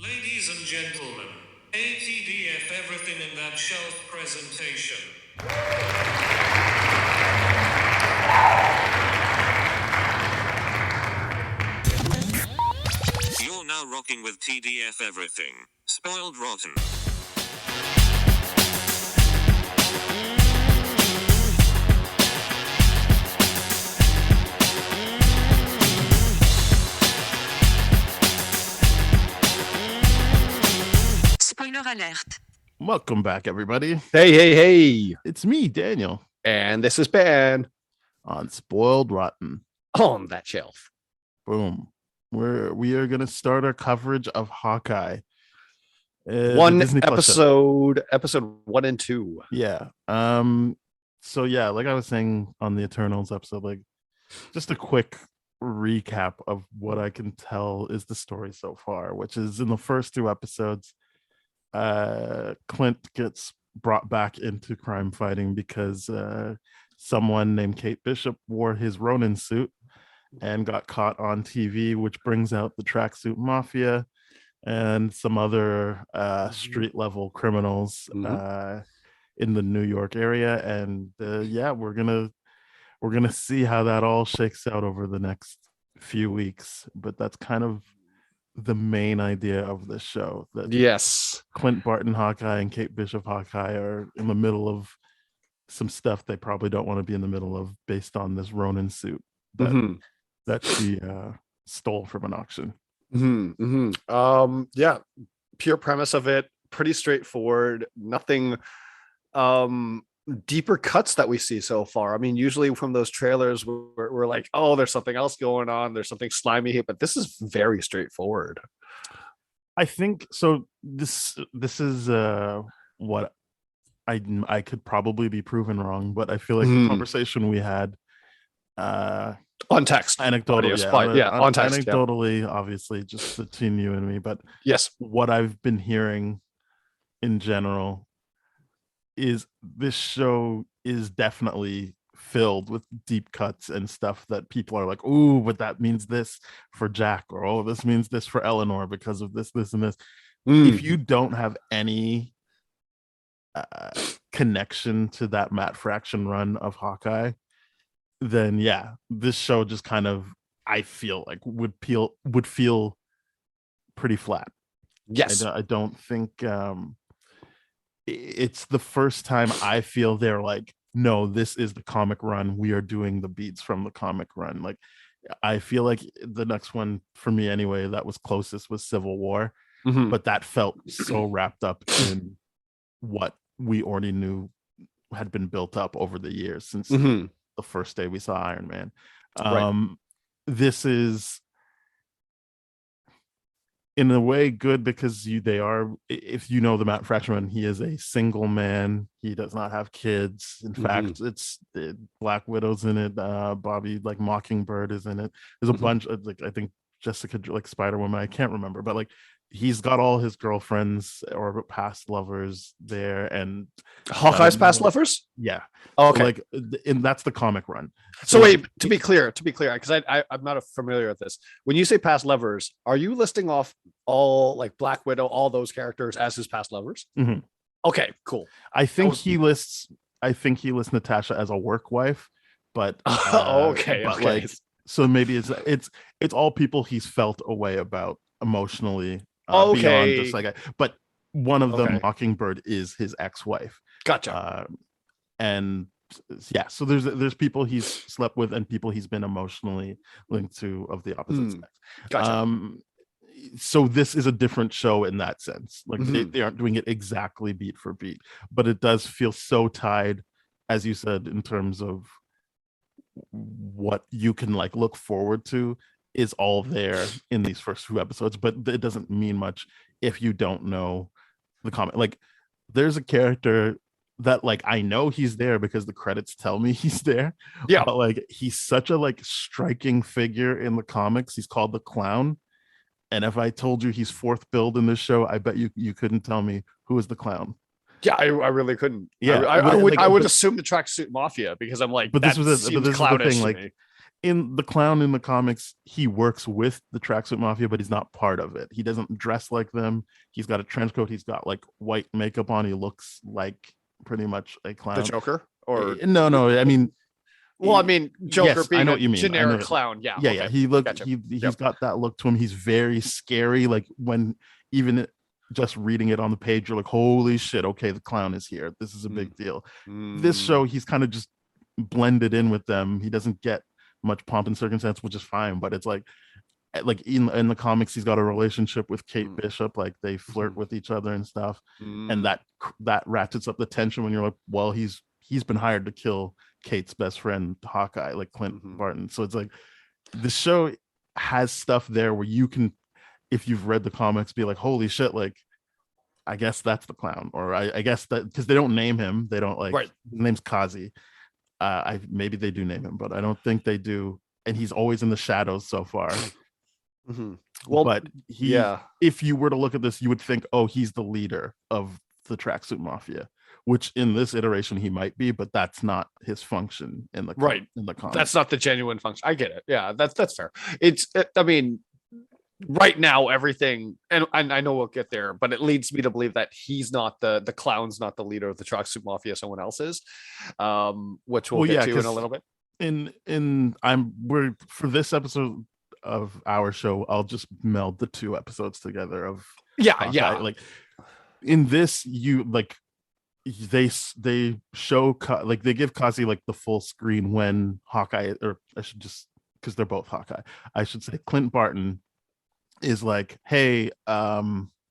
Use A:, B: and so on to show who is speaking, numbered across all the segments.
A: Ladies and gentlemen, ATDF everything in that shelf presentation. You're now rocking with TDF everything. Spoiled rotten.
B: Spoiler alert.
C: Welcome back, everybody.
D: Hey.
C: It's me, Daniel,
D: And this is Ben
C: on Spoiled Rotten.
D: on that shelf.
C: Boom. We are going to start our coverage of Hawkeye.
D: One
C: Disney Plus
D: episode 1 and 2.
C: Yeah. So yeah, like I was saying on the Eternals episode, like just a quick recap of what I can tell is the story so far, which is in the first 2 episodes, Clint gets brought back into crime fighting because someone named Kate Bishop wore his Ronin suit and got caught on TV, which brings out the tracksuit mafia and some other street level criminals in the New York area. And yeah, we're gonna see how that all shakes out over the next few weeks. But that's kind of the main idea of the show. That
D: Yes.
C: Clint Barton Hawkeye and Kate Bishop Hawkeye are in the middle of some stuff they probably don't want to be in the middle of, based on this Ronin suit that she stole from an auction.
D: Yeah, pure premise of it, pretty straightforward. Nothing deeper cuts that we see so far. I mean, usually from those trailers we're like, oh, there's something else going on, there's something slimy here, but this is very straightforward.
C: I think so. This is what I could probably be proven wrong, but I feel like the conversation we had
D: on text,
C: anecdotally,
D: on text,
C: anecdotally, obviously, just between you and me. But
D: yes,
C: what I've been hearing in general is this show is definitely filled with deep cuts and stuff that people are like, "Ooh, but that means this for Jack," or "Oh, this means this for Eleanor because of this, and this." If you don't have any connection to that Matt Fraction run of Hawkeye, then yeah, this show just kind of, I feel like, would feel pretty flat.
D: Yes,
C: I don't think it's the first time I feel they're like, no, this is the comic run, we are doing the beats from the comic run. Like, I feel like the next one for me anyway that was closest was Civil War, but that felt so wrapped up in what we already knew had been built up over the years since the first day we saw Iron Man.
D: Right.
C: This is in a way good because they are, if you know the Matt Fraction run, he is a single man, he does not have kids. In fact, it's Black Widow's in it, Bobby, like Mockingbird, is in it. There's a bunch of, like, I think Jessica, like Spider-Woman, I can't remember, but like he's got all his girlfriends or past lovers there. And
D: Hawkeye's past lovers,
C: yeah.
D: Oh, okay.
C: So like, and that's the comic run.
D: So wait, to be clear, because I'm not familiar with this. When you say past lovers, are you listing off all, like, Black Widow, all those characters as his past lovers? Okay, cool.
C: I think he lists Natasha as a work wife, but
D: okay.
C: Like, so maybe it's all people he's felt a way about emotionally. Beyond just like, but one of them, Mockingbird, is his ex-wife.
D: Gotcha.
C: And yeah, so there's people he's slept with and people he's been emotionally linked to of the opposite sex.
D: Gotcha.
C: So this is a different show in that sense. Like, they aren't doing it exactly beat for beat, but it does feel so tied, as you said, in terms of what you can, like, look forward to is all there in these first 2 episodes. But it doesn't mean much if you don't know the comic. Like, there's a character that, like, I know he's there because the credits tell me he's there.
D: Yeah,
C: but like, he's such a, like, striking figure in the comics. He's called the Clown, and if I told you he's 4th billed in this show, I bet you couldn't tell me who is the Clown.
D: Yeah, I really couldn't.
C: Yeah,
D: I would assume the tracksuit mafia, because I'm like,
C: but this was the thing. Like, in the clown in the comics, he works with the tracksuit mafia, but he's not part of it. He doesn't dress like them. He's got a trench coat. He's got like white makeup on. He looks like pretty much a
D: The
C: clown.
D: Joker, or
C: No. I mean,
D: well, I mean, Joker
C: yes,
D: being
C: I know
D: a
C: what you mean.
D: generic clown. Yeah,
C: Yeah,
D: okay.
C: yeah. He look
D: Gotcha.
C: he's
D: Yep.
C: got that look to him. He's very scary. Like when even just reading it on the page, you're like, holy shit, okay, the clown is here. This is a big deal. This show, he's kind of just blended in with them. He doesn't get much pomp and circumstance, which is fine, but it's like in the comics, he's got a relationship with Kate Bishop. Like they flirt with each other and stuff, and that ratchets up the tension when you're like, well, he's been hired to kill Kate's best friend Hawkeye, like Clint Barton. So it's like the show has stuff there where you can, if you've read the comics, be like, holy shit, like I guess that's the clown, or I guess that, because they don't name him, they don't like his name's Kazi. Maybe they do name him, but I don't think they do, and he's always in the shadows so far. Well, but if you were to look at this, you would think, oh, he's the leader of the tracksuit mafia, which in this iteration he might be, but that's not his function in the in the comic.
D: That's not the genuine function. I get it. Yeah, that's fair. I mean, right now everything, and I know we'll get there, but it leads me to believe that he's not the clown's not the leader of the tracksuit mafia. Someone else is, which we'll get to in a little bit.
C: We're for this episode of our show, I'll just meld the two episodes together of Hawkeye. Like in this, you like they show like they give Kazi like the full screen when Hawkeye, or I should just, because they're both Hawkeye, I should say Clint Barton is like, hey,
D: that's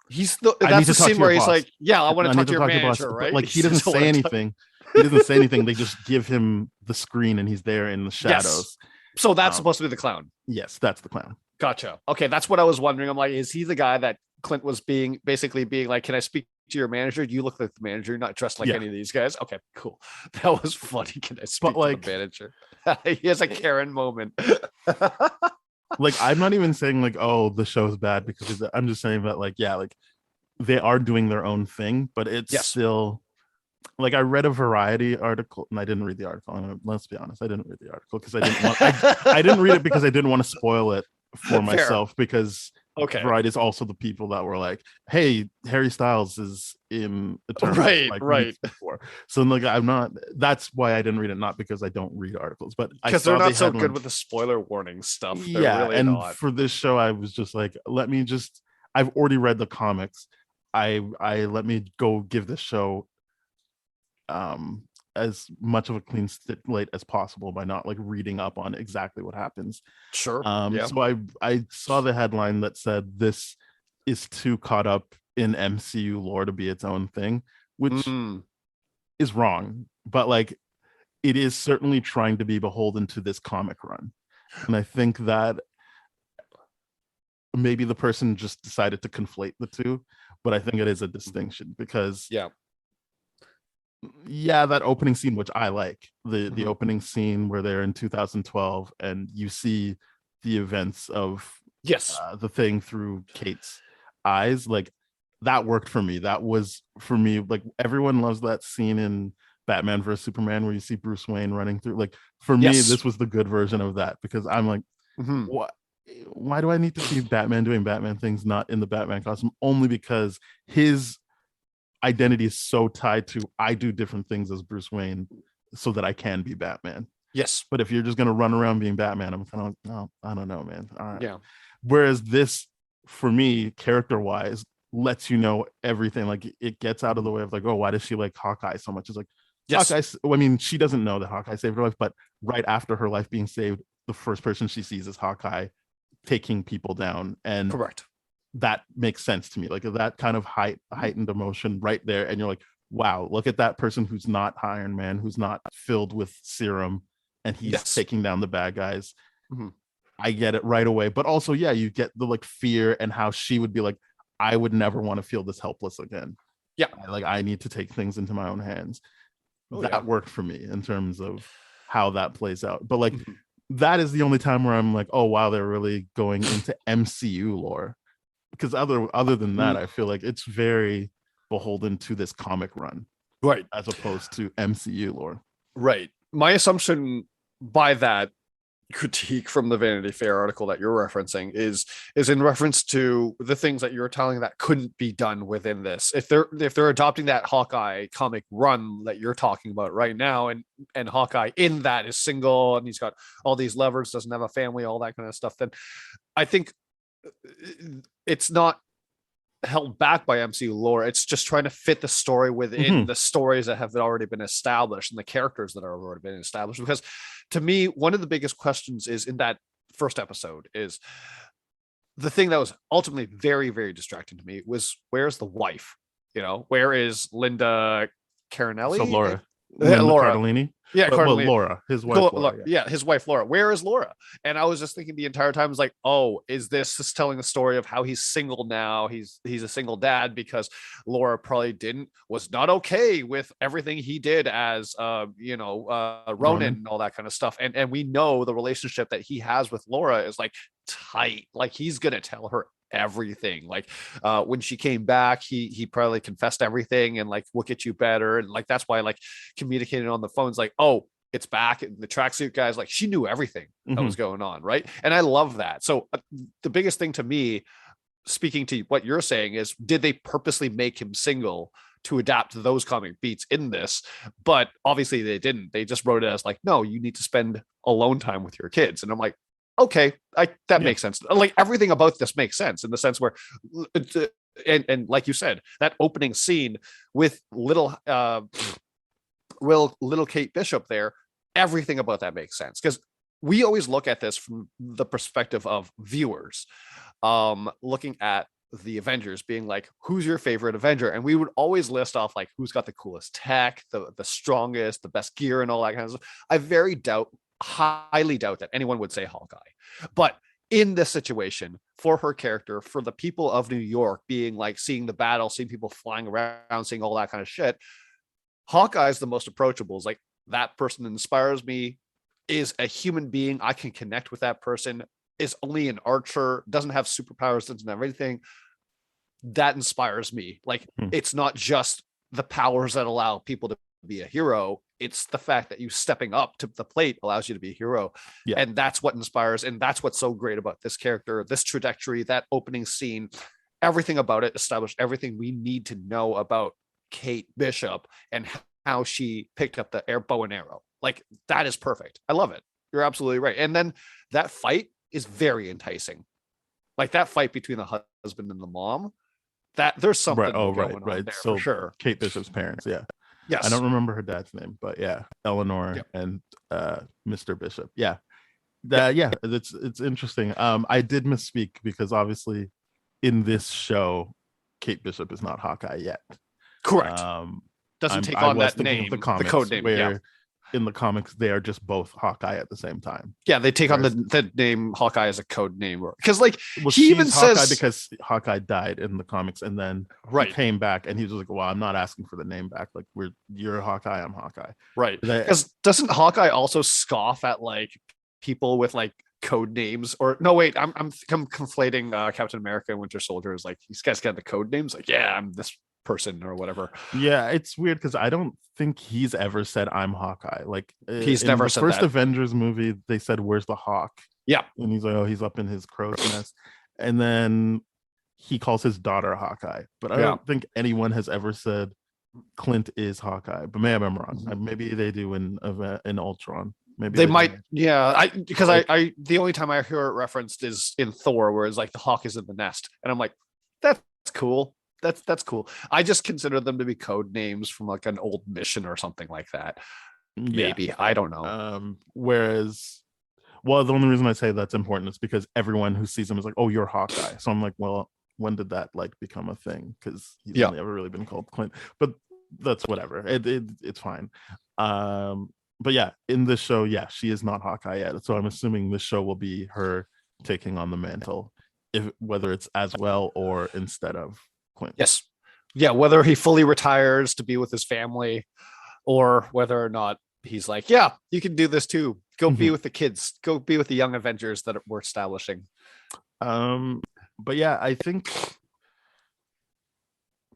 D: the scene where he's boss. Like, yeah, I want to talk to your manager, right?
C: But like he doesn't say anything. He doesn't say anything. They just give him the screen and he's there in the shadows.
D: Yes. So that's supposed to be the clown.
C: Yes, that's the clown.
D: Gotcha. Okay, that's what I was wondering. I'm like, is he the guy that Clint was basically being like, can I speak to your manager? You look like the manager. You're not dressed like any of these guys. Okay, cool. That was funny. Can I speak to the manager? He has a Karen moment.
C: Like, I'm not even saying like, oh, the show's bad because I'm just saying that like, yeah, like they are doing their own thing, but it's still like, I read a Variety article, and I didn't read the article. And let's be honest, I didn't read the article because I didn't want. I didn't read it because I didn't want to spoil it for myself. Because Variety is also the people that were like, "Hey, Harry Styles is in Eternal." Right. So like, I'm not. That's why I didn't read it, not because I don't read articles, but
D: because they're not so good with the spoiler warning stuff.
C: They're really and not. For this show, I was just like, let me just. I've already read the comics. I let me go give this show as much of a clean slate as possible by not like reading up on exactly what happens.
D: Sure.
C: So I saw the headline that said this is too caught up in MCU lore to be its own thing, which is wrong, but like it is certainly trying to be beholden to this comic run. And I think that maybe the person just decided to conflate the two, but I think it is a distinction because that opening scene, which I like, the opening scene where they're in 2012 and you see the events of the thing through Kate's eyes, like that worked for me. That was for me, like everyone loves that scene in Batman vs Superman where you see Bruce Wayne running through. Like for me, this was the good version of that, because I'm like, why do I need to see Batman doing Batman things not in the Batman costume? Only because his identity is so tied to, I do different things as Bruce Wayne so that I can be Batman.
D: Yes.
C: But if you're just going to run around being Batman, I'm kind of, no, I don't know, man.
D: Yeah.
C: Whereas this, for me, character wise, lets you know everything. Like it gets out of the way of like, oh, why does she like Hawkeye so much? It's like, Hawkeye, I mean, she doesn't know that Hawkeye saved her life, but right after her life being saved, the first person she sees is Hawkeye taking people down. And
D: correct.
C: That makes sense to me. Like that kind of heightened emotion right there. And you're like, wow, look at that person who's not Iron Man, who's not filled with serum, and he's taking down the bad guys. I get it right away. But also, you get the like fear and how she would be like, I would never want to feel this helpless again.
D: Yeah.
C: Like I need to take things into my own hands. That worked for me in terms of how that plays out. But like that is the only time where I'm like, oh wow, they're really going into MCU lore. Because other than that, I feel like it's very beholden to this comic run,
D: right,
C: as opposed to MCU lore.
D: Right. My assumption by that critique from the Vanity Fair article that you're referencing is in reference to the things that you're telling that couldn't be done within this. If they're adopting that Hawkeye comic run that you're talking about right now, and Hawkeye in that is single and he's got all these levers, doesn't have a family, all that kind of stuff, then I think it's not held back by MCU lore. It's just trying to fit the story within the stories that have already been established and the characters that have already been established. Because to me, one of the biggest questions is in that first episode is the thing that was ultimately very, very distracting to me was where's the wife? Where is Linda Carinelli?
C: So Laura.
D: Laura.
C: Cardellini?
D: Yeah,
C: well, Laura, his wife. Laura,
D: yeah, his wife Laura. Where is Laura? And I was just thinking the entire time, was like, oh, is this just telling the story of how he's single now? He's a single dad because Laura probably was not okay with everything he did as Ronin and all that kind of stuff. And we know the relationship that he has with Laura is like tight. Like he's gonna tell her everything. Like when she came back, he probably confessed everything and like, we'll get you better. And like that's why like communicating on the phone's like, oh, it's back. And the tracksuit guys, like she knew everything that was going on, right? And I love that. So the biggest thing to me, speaking to what you're saying, is did they purposely make him single to adapt to those comic beats in this? But obviously they didn't. They just wrote it as like, no, you need to spend alone time with your kids. And I'm like, okay, that makes sense. Like everything about this makes sense in the sense where, and like you said, that opening scene with little Kate Bishop there, everything about that makes sense because we always look at this from the perspective of viewers, looking at the Avengers being like, who's your favorite Avenger? And we would always list off like who's got the coolest tech, the strongest, the best gear, and all that kind of stuff. I highly doubt that anyone would say Hawkeye. But in this situation, for her character, for the people of New York being like seeing the battle, seeing people flying around, seeing all that kind of shit, Hawkeye is the most approachable. It's like that person inspires me, is a human being. I can connect with that person, is only an archer, doesn't have superpowers, doesn't have anything. That inspires me. Like it's not just the powers that allow people to be a hero. It's the fact that you stepping up to the plate allows you to be a hero. Yeah. And that's what inspires. And that's what's so great about this character, this trajectory, that opening scene, everything about it established everything we need to know about Kate Bishop and how she picked up the bow and arrow. Like that is perfect. I love it. You're absolutely right. And then that fight is very enticing. Like that fight between the husband and the mom, that there's something going on there
C: so
D: for sure.
C: Kate Bishop's parents. Yeah.
D: Yes.
C: I don't remember her dad's name, but yeah, Eleanor and Mr. Bishop. Yeah. It's interesting. I did misspeak because obviously in this show, Kate Bishop is not Hawkeye yet.
D: Correct. Doesn't take on that name, the code name.
C: Where in the comics, they are just both Hawkeye at the same time.
D: Yeah, they take on the name Hawkeye as a code name. Because like
C: he even says because Hawkeye died in the comics and then he came back and he was like, well, I'm not asking for the name back. Like you're Hawkeye, I'm Hawkeye.
D: Right. Because doesn't Hawkeye also scoff at like people with like code names? Or no, wait, I'm conflating Captain America and Winter Soldier. Is like these guys got the code names. Like, yeah, I'm this person or whatever.
C: Yeah, it's weird because I don't think he's ever said I'm Hawkeye. Like
D: he's never said
C: first
D: that.
C: Avengers movie, they said where's the hawk?
D: Yeah.
C: And he's like, oh, he's up in his crow's nest. And then he calls his daughter Hawkeye. But I don't think anyone has ever said Clint is Hawkeye. But maybe I'm wrong. Maybe they do in Ultron. Maybe
D: they might. Yeah, because I the only time I hear it referenced is in Thor, where it's like the hawk is in the nest, and I'm like, that's cool. That's cool. I just consider them to be code names from like an old mission or something like that. Maybe. I don't know.
C: Whereas, well, the only reason I say that's important is because everyone who sees him is like, oh, you're Hawkeye. So I'm like, well, when did that like become a thing? Because he's only ever really been called Clint. But that's whatever. It's fine. But yeah, in this show, she is not Hawkeye yet. So I'm assuming this show will be her taking on the mantle, whether it's as well or instead of Clint.
D: Yes. Yeah, whether he fully retires to be with his family or whether or not he's like, yeah, you can do this too. Go be with the kids. Go be with the young Avengers that we're establishing.
C: But yeah, I think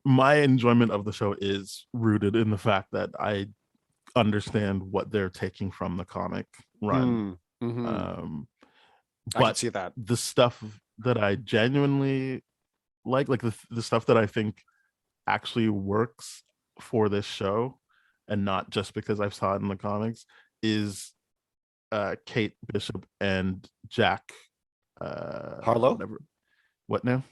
C: my enjoyment of the show is rooted in the fact that I understand what they're taking from the comic run.
D: Mhm. I can
C: But
D: see that.
C: the stuff that I genuinely like the stuff that I think actually works for this show, and not just because I saw it in the comics, is Kate Bishop and Jack.
D: Harlow?
C: Whatever. What now?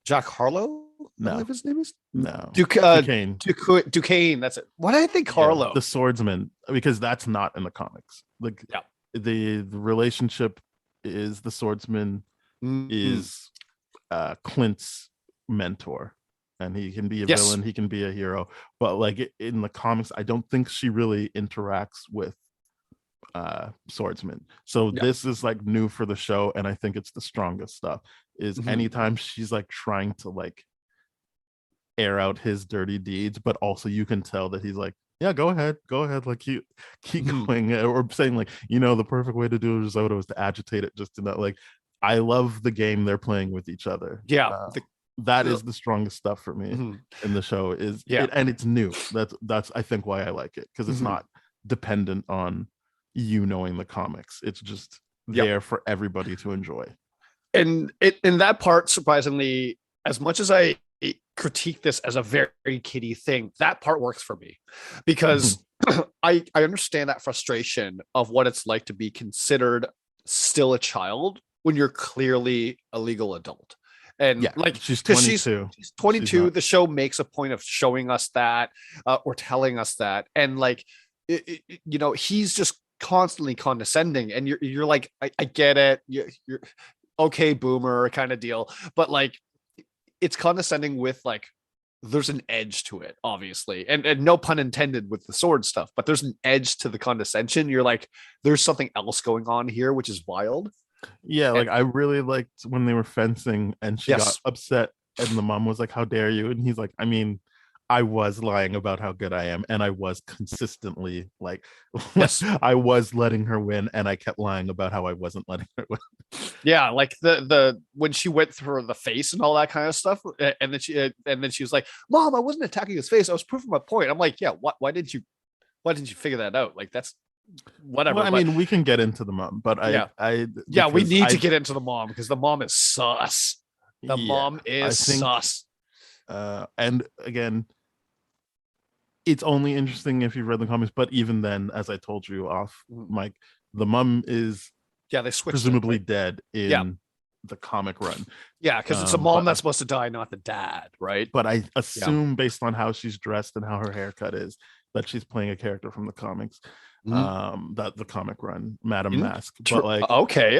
D: Jack Harlow? I
C: No,
D: believe his name is
C: no.
D: Duquesne.
C: Duquesne.
D: Duquesne. That's it. Why did I think
C: Yeah,
D: Harlow?
C: the swordsman, because that's not in the comics. Like
D: Yeah.
C: the relationship is the swordsman
D: Mhm.
C: is Clint's mentor, and he can be a
D: Yes.
C: villain, he can be a hero, but like in the comics, I don't think she really interacts with swordsman. So
D: Yeah.
C: this is like new for the show, and I think it's the strongest stuff. Is
D: Mhm.
C: anytime she's like trying to like air out his dirty deeds, but also you can tell that he's like, yeah, go ahead, like keep
D: Mhm.
C: going, or saying like, the perfect way to do a risotto is to agitate it just enough. Like, I love the game they're playing with each other.
D: Yeah.
C: That is the strongest stuff for me
D: Mhm.
C: in the show. Is
D: Yeah.
C: it, and it's new. That's I think why I like it, because it's
D: Mhm.
C: not dependent on knowing the comics. It's just
D: Yep.
C: there for everybody to enjoy.
D: And in that part, surprisingly, as much as I critique this as a very kiddie thing, that part works for me, because I understand that frustration of what it's like to be considered still a child when you're clearly a legal adult. And
C: Yeah,
D: like,
C: she's
D: because
C: 22.
D: she's 22,
C: She's not-
D: the show makes a point of showing us that, or telling us that, and like, he's just constantly condescending, and you're like, I get it, you're okay, boomer kind of deal, but like, it's condescending with like, there's an edge to it, obviously, and no pun intended with the sword stuff, but there's an edge to the condescension. You're like, there's something else going on here, which is wild.
C: Yeah, like I really liked when they were fencing and she got
D: Yes.
C: upset, and the mom was like, how dare you? And he's like, I mean, I was lying about how good I am, and I was consistently like,
D: Yes.
C: I was letting her win, and I kept lying about how I wasn't letting her win.
D: Yeah, like the when she went through the face and all that kind of stuff, and then she was like, "Mom, I wasn't attacking his face. I was proving my point." I'm like, "Yeah, why didn't you figure that out? Like, that's whatever."
C: Well, I
D: but
C: mean, we can get into the mom, but
D: yeah,
C: I
D: yeah, we
C: because
D: need
C: I
D: to get into the mom, because the mom is sus. The
C: yeah,
D: mom is
C: I think,
D: sus.
C: and again, it's only interesting if you've read the comics, but even then, as I told you off Mike, the mom is
D: Yeah, they switched it,
C: presumably
D: right?
C: dead in
D: Yeah.
C: the comic run.
D: Yeah, because it's a mom that's supposed to die, not the dad, right?
C: But I assume, based on how she's dressed and how her haircut is, that she's playing a character from the comics. That the comic run, Madam Mask. But like,
D: okay.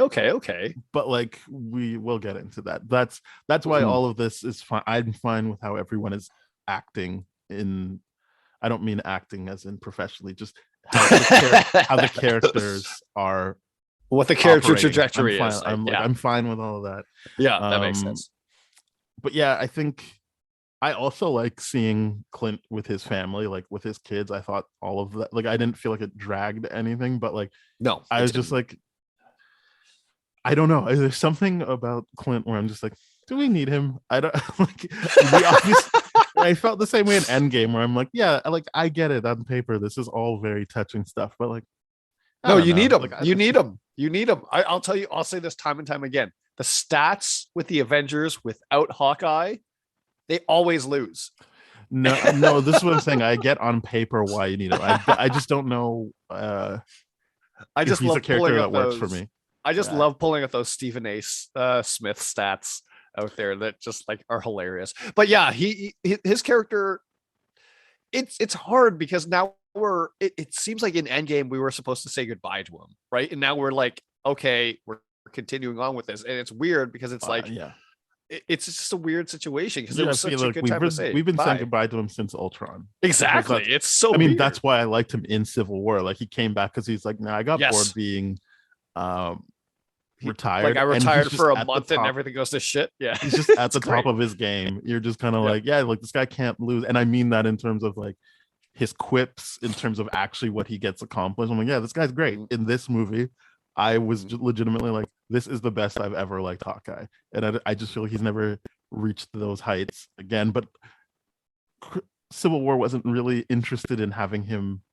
C: but like, we will get into that. That's why all of this is fine. I'm fine with how everyone is acting in. I don't mean acting as in professionally, just how the characters are,
D: what the character
C: operating.
D: trajectory
C: I'm fine.
D: is.
C: I'm fine with all of that.
D: Yeah, that makes sense.
C: But yeah, I think I also like seeing Clint with his family, like with his kids. I thought all of that, like, I didn't feel like it dragged anything, but like,
D: No,
C: I was just like, I don't know. There's something about Clint where I'm just like, do we need him? I don't like. We obviously, I felt the same way in Endgame, where I'm like, yeah, like, I get it on paper. This is all very touching stuff, but like,
D: no, you need him.
C: Like,
D: You need him. You need him. I'll tell you. I'll say this time and time again. The stats with the Avengers without Hawkeye, they always lose.
C: No, this is what I'm saying. I get on paper why you need him. I just don't know.
D: I just
C: he's
D: love
C: a character
D: pulling
C: that
D: up
C: works
D: those,
C: for me.
D: I just love pulling up those Stephen A. Smith stats out there that just like are hilarious. But yeah, his character. It's hard because now it seems like in Endgame we were supposed to say goodbye to him, right? And now we're like, okay, we're continuing on with this, and it's weird because it's like, it's just a weird situation, because it was such a good time to say
C: we've been
D: bye.
C: saying goodbye to him since Ultron.
D: Exactly, it's so.
C: I mean,
D: weird.
C: that's why I liked him in Civil War. Like, he came back because he's like, nah, I got bored being retired.
D: Like, I retired for a month and
C: top.
D: everything goes to shit. Yeah,
C: He's just at the top of his game. You're just kind of like, yeah, like, this guy can't lose. And I mean that in terms of like his quips, in terms of actually what he gets accomplished. I'm like, yeah, this guy's great. In this movie, I was legitimately like, this is the best I've ever liked Hawkeye. And I just feel like he's never reached those heights again. But Civil War wasn't really interested in having him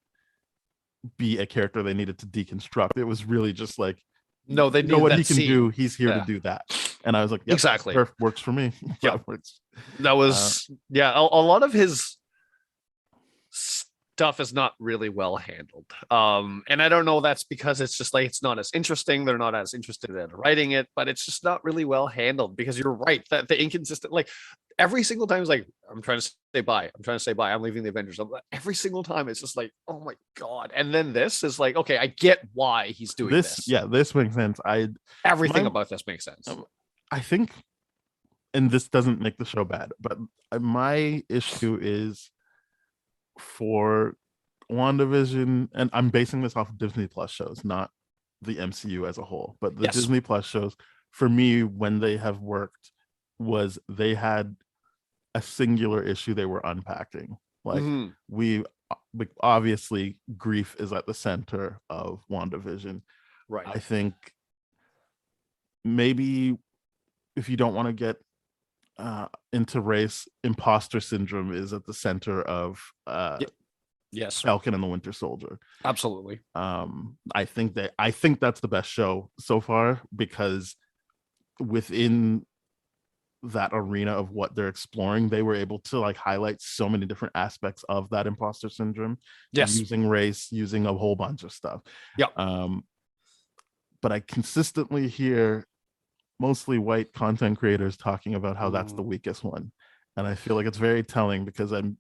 C: be a character they needed to deconstruct. It was really just like,
D: No, they
C: you know
D: needed
C: what
D: that
C: he can
D: scene.
C: do. He's here
D: Yeah.
C: to do that. And I was like, yep,
D: Exactly.
C: works for me.
D: Yep.
C: That works.
D: That was a lot of his stuff is not really well handled. And I don't know, that's because it's just like it's not as interesting. They're not as interested in writing it, but it's just not really well handled because you're right that the inconsistent, like every single time is like, I'm trying to say bye. I'm trying to say bye. I'm leaving the Avengers. Every single time it's just like, oh my God. And then this is like, okay, I get why he's doing this.
C: Yeah, this makes sense.
D: Everything about this makes sense.
C: I think, and this doesn't make the show bad, but my issue is for WandaVision, and I'm basing this off of Disney Plus shows, not the MCU as a whole, but the Disney Plus shows, for me, when they have worked, was they had a singular issue they were unpacking. Like we obviously, grief is at the center of WandaVision.
D: Right.
C: I think maybe if you don't want to get into race, imposter syndrome is at the center of
D: yes,
C: Falcon and the Winter Soldier.
D: Absolutely.
C: I think that's the best show so far, because within that arena of what they're exploring, they were able to like highlight so many different aspects of that imposter syndrome.
D: Yes.
C: Using race, using a whole bunch of stuff. But I consistently hear mostly white content creators talking about how that's the weakest one. And I feel like it's very telling, because I'm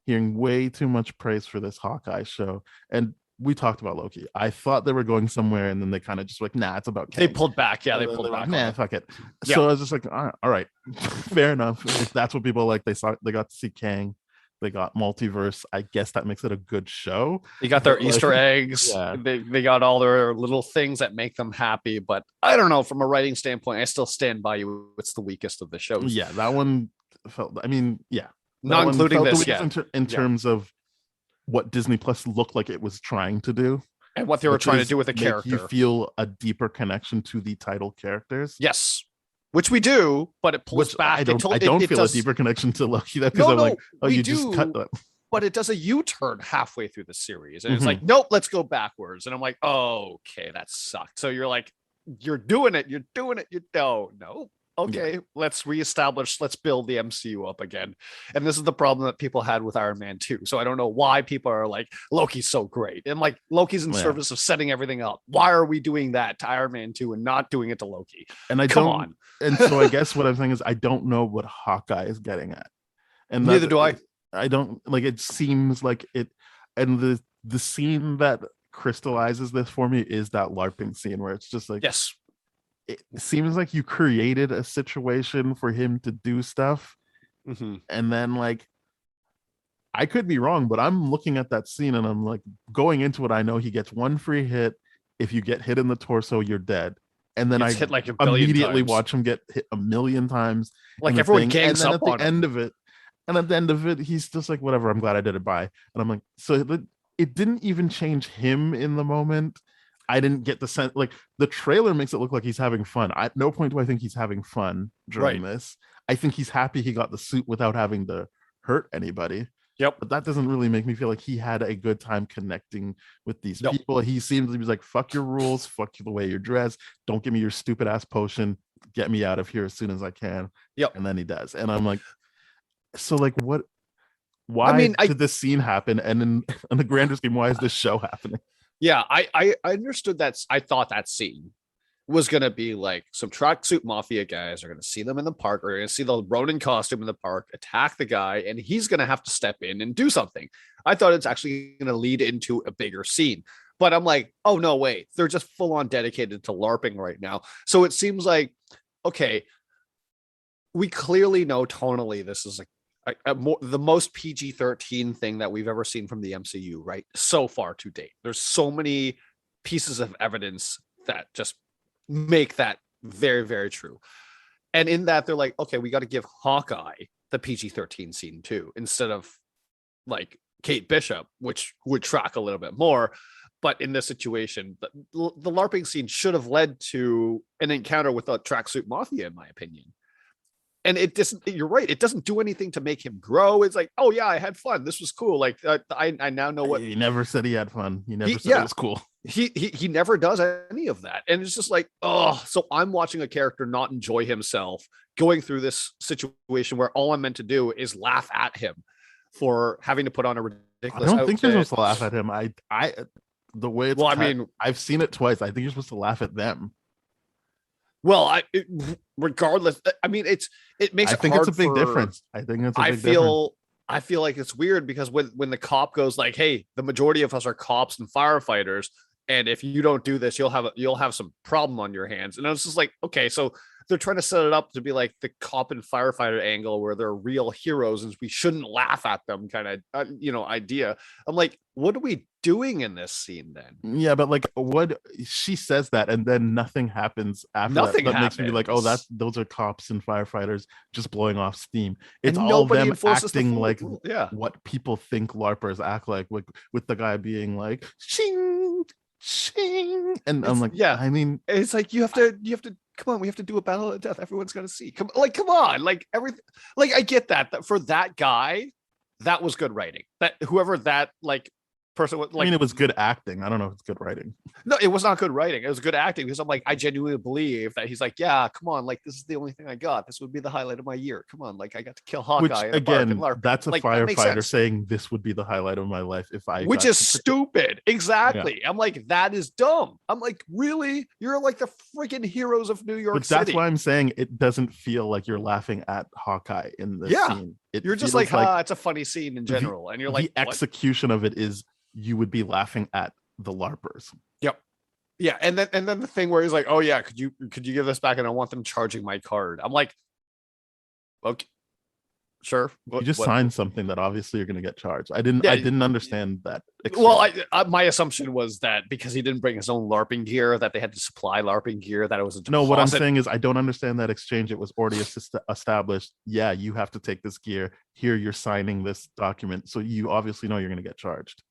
C: hearing way too much praise for this Hawkeye show. And we talked about Loki. I thought they were going somewhere, and then they kind of just like, nah, it's about Kang.
D: They pulled back. Yeah, they pulled back.
C: Like, nah, fuck it. So I was just like, all right, fair enough. If that's what people like, they got to see Kang. They got multiverse. I guess that makes it a good show.
D: They got their Easter eggs. Yeah. They got all their little things that make them happy. But I don't know, from a writing standpoint, I still stand by you. It's the weakest of the shows.
C: Yeah, that one felt. I mean, yeah,
D: not including this. Yeah,
C: in terms of what Disney Plus looked like it was trying to do,
D: and what they were trying to do with the character.
C: You feel a deeper connection to the title characters.
D: Yes. Which we do, but it pulls back.
C: I don't feel a deeper connection to Loki, because I'm like, oh, you just cut that.
D: But it does a U-turn halfway through the series, and it's like, nope, let's go backwards. And I'm like, oh, okay, that sucked. So you're like, you're doing it. You don't. No. Okay, let's reestablish. Let's build the MCU up again. And this is the problem that people had with Iron Man 2. So I don't know why people are like, Loki's so great, and like Loki's in service of setting everything up. Why are we doing that to Iron Man 2 and not doing it to Loki?
C: And come on. And so I guess what I'm saying is I don't know what Hawkeye is getting at. And
D: neither do I.
C: I don't like, it seems like it, and the scene that crystallizes this for me is that LARPing scene where it's just like,
D: yes,
C: it seems like you created a situation for him to do stuff. And then like, I could be wrong, but I'm looking at that scene and I'm like, going into it, I know he gets one free hit. If you get hit in the torso, you're dead. And then I
D: hit like
C: immediately watch him get hit a million times.
D: Like everyone gangs up on him.
C: And at the end of it, he's just like, whatever, I'm glad I did it. Bye. And I'm like, so it didn't even change him in the moment. I didn't get the sense, like the trailer makes it look like he's having fun. At no point do I think he's having fun during this. I think he's happy he got the suit without having to hurt anybody.
D: Yep.
C: But that doesn't really make me feel like he had a good time connecting with these people. He seems to be like, fuck your rules, fuck the way you're dressed. Don't give me your stupid ass potion. Get me out of here as soon as I can.
D: Yep.
C: And then he does. And I'm like, so like what? Why did this scene happen? And in the grander scheme, why is this show happening?
D: Yeah, I understood that. I thought that scene was going to be like some tracksuit mafia guys are going to see them in the park, or going to see the Ronin costume in the park, attack the guy, and he's going to have to step in and do something. I thought it's actually going to lead into a bigger scene, but I'm like, oh, no, wait, they're just full on dedicated to LARPing right now. So it seems like, okay, we clearly know tonally this is the most PG-13 thing that we've ever seen from the MCU, right? So far to date. There's so many pieces of evidence that just make that very, very true. And in that, they're like, okay, we got to give Hawkeye the PG-13 scene too, instead of like Kate Bishop, which would track a little bit more. But in this situation, the LARPing scene should have led to an encounter with a tracksuit mafia, in my opinion. and it doesn't. You're right. It doesn't do anything to make him grow. It's like, oh yeah, I had fun. This was cool. Like I now know what
C: He never said he had fun. He never said it was cool.
D: He never does any of that, and it's just like, oh, so I'm watching a character not enjoy himself going through this situation where all I'm meant to do is laugh at him for having to put on a ridiculous.
C: I don't think you're supposed to laugh at him. The way it's.
D: Well, I mean,
C: I've seen it twice. I think you're supposed to laugh at them.
D: Well, regardless, I mean, it makes.
C: I think it's a big difference. I think it's. I
D: feel like it's weird because when the cop goes like, "Hey, the majority of us are cops and firefighters, and if you don't do this, you'll have some problem on your hands." And I was just like, okay, so they're trying to set it up to be like the cop and firefighter angle where they're real heroes and we shouldn't laugh at them kind of idea. I'm like, what are we doing in this scene then?
C: Yeah, but like, what she says that, and then nothing happens after
D: nothing
C: that. That
D: happens.
C: Makes me like, oh, those are cops and firefighters just blowing off steam. It's
D: and
C: all them
D: the
C: acting like what people think LARPers act like, with the guy being like, shing, shing, and I'm like,
D: yeah.
C: I mean,
D: it's like you have to. Come on, we have to do a battle of death. Everyone's got to see. Come on, like everything. Like I get that for that guy, that was good writing. That whoever that like person was, like,
C: I mean, it was good acting. I don't know if it's good writing.
D: No, it was not good writing. It was good acting because I'm like, I genuinely believe that he's like, yeah, come on, like this is the only thing I got. This would be the highlight of my year. Come on, like I got to kill Hawkeye.
C: Which again, that's a firefighter saying this would be the highlight of my life if I.
D: Which is stupid. Exactly. Yeah. I'm like, that is dumb. I'm like, really? You're like the freaking heroes of New York City.
C: That's why I'm saying it doesn't feel like you're laughing at Hawkeye in this scene.
D: You're just like, it's a funny scene in general, and you're like,
C: the execution of it is. You would be laughing at the LARPers.
D: Yep. Yeah, and then the thing where he's like, "Oh yeah, could you give this back? And I want them charging my card." I'm like, "Okay, sure."
C: You just signed something that obviously you're going to get charged. I didn't understand that.
D: Well, my assumption was that because he didn't bring his own LARPing gear, that they had to supply LARPing gear. That it was a deposit.
C: No. What I'm saying is, I don't understand that exchange. It was already established. Yeah, you have to take this gear. Here, you're signing this document, so you obviously know you're going to get charged.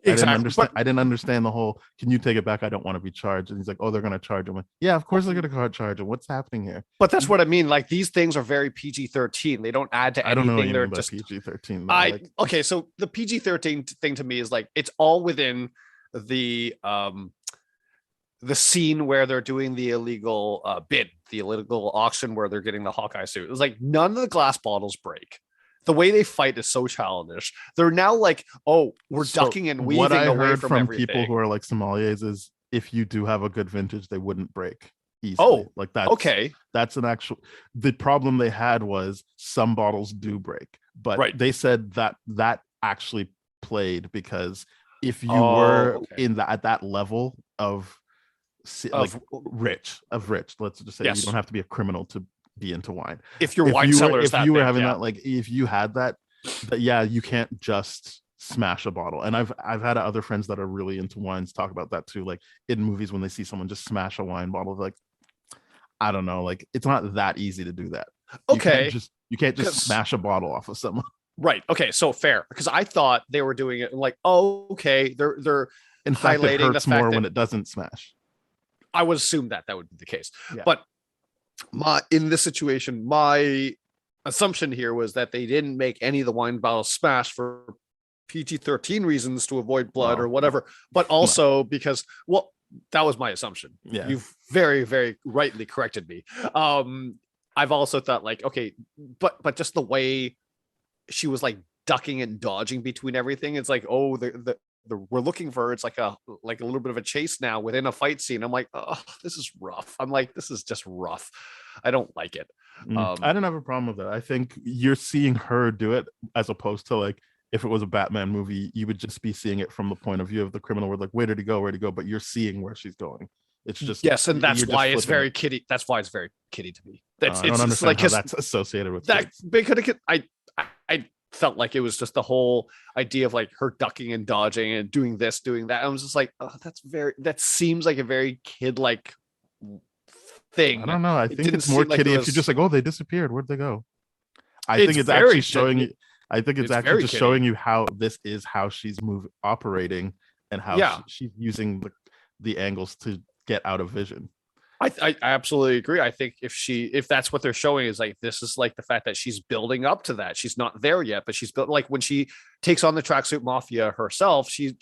C: Exactly. I didn't understand the whole, can you take it back? I don't want to be charged. And he's like, oh, they're going to charge him. Yeah, of course they're going to charge him. What's happening here?
D: But that's what I mean. Like these things are very PG-13. They don't add to anything.
C: I don't know what
D: they're
C: you mean
D: just
C: by PG-13.
D: Okay, so the PG-13 thing to me is like, it's all within the scene where they're doing the illegal bid, the illegal auction where they're getting the Hawkeye suit. It was like none of the glass bottles break. The way they fight is so childish. They're now like, oh, we're ducking and weaving
C: what I
D: away
C: heard
D: from
C: people who are like sommeliers is if you do have a good vintage, they wouldn't break easily.
D: Oh,
C: like that.
D: Okay.
C: That's an actual. The problem they had was some bottles do break, but they said that actually played because if you were in at that level of rich, let's just say you don't have to be a criminal to be into wine.
D: If your wine cellar is that
C: if you were
D: big,
C: having that, like if you had that, you can't just smash a bottle. And I've had other friends that are really into wines talk about that too. Like in movies when they see someone just smash a wine bottle, like I don't know, like it's not that easy to do that.
D: Okay,
C: you can't just smash a bottle off of someone.
D: Right. Okay. So fair, because I thought they were doing it like, oh, okay, they're
C: in fact it hurts more when it doesn't smash.
D: I would assume that would be the case, but. In this situation, my assumption here was that they didn't make any of the wine bottles smash for PG-13 reasons to avoid blood or whatever, but also because, well, that was my assumption.
C: Yeah.
D: You've very, very rightly corrected me. I've also thought like, okay, but just the way she was like ducking and dodging between everything, it's like, oh, we're looking for, it's like a little bit of a chase now within a fight scene. I'm like, oh, this is rough. I'm like, this is just rough. I don't like it.
C: I don't have a problem with it. I think you're seeing her do it as opposed to like if it was a Batman movie, you would just be seeing it from the point of view of the criminal. We're like, where did he go? But you're seeing where she's going. It's just
D: and that's why it's very kiddie. That's why it's very kiddie to me.
C: I don't understand like how that's associated with
D: that. I felt like it was just the whole idea of like her ducking and dodging and doing this, doing that. I was just like, oh, that seems like a very kid-like thing.
C: I don't know. I think it's more kiddie if you're just like, oh, they disappeared. Where'd they go? I think it's actually showing you. I think it's actually just showing you how this is how she's operating and how she's using the angles to get out of vision.
D: I absolutely agree. I think if that's what they're showing is like this is like the fact that she's building up to that. She's not there yet, but she's built like when she takes on the tracksuit mafia herself, she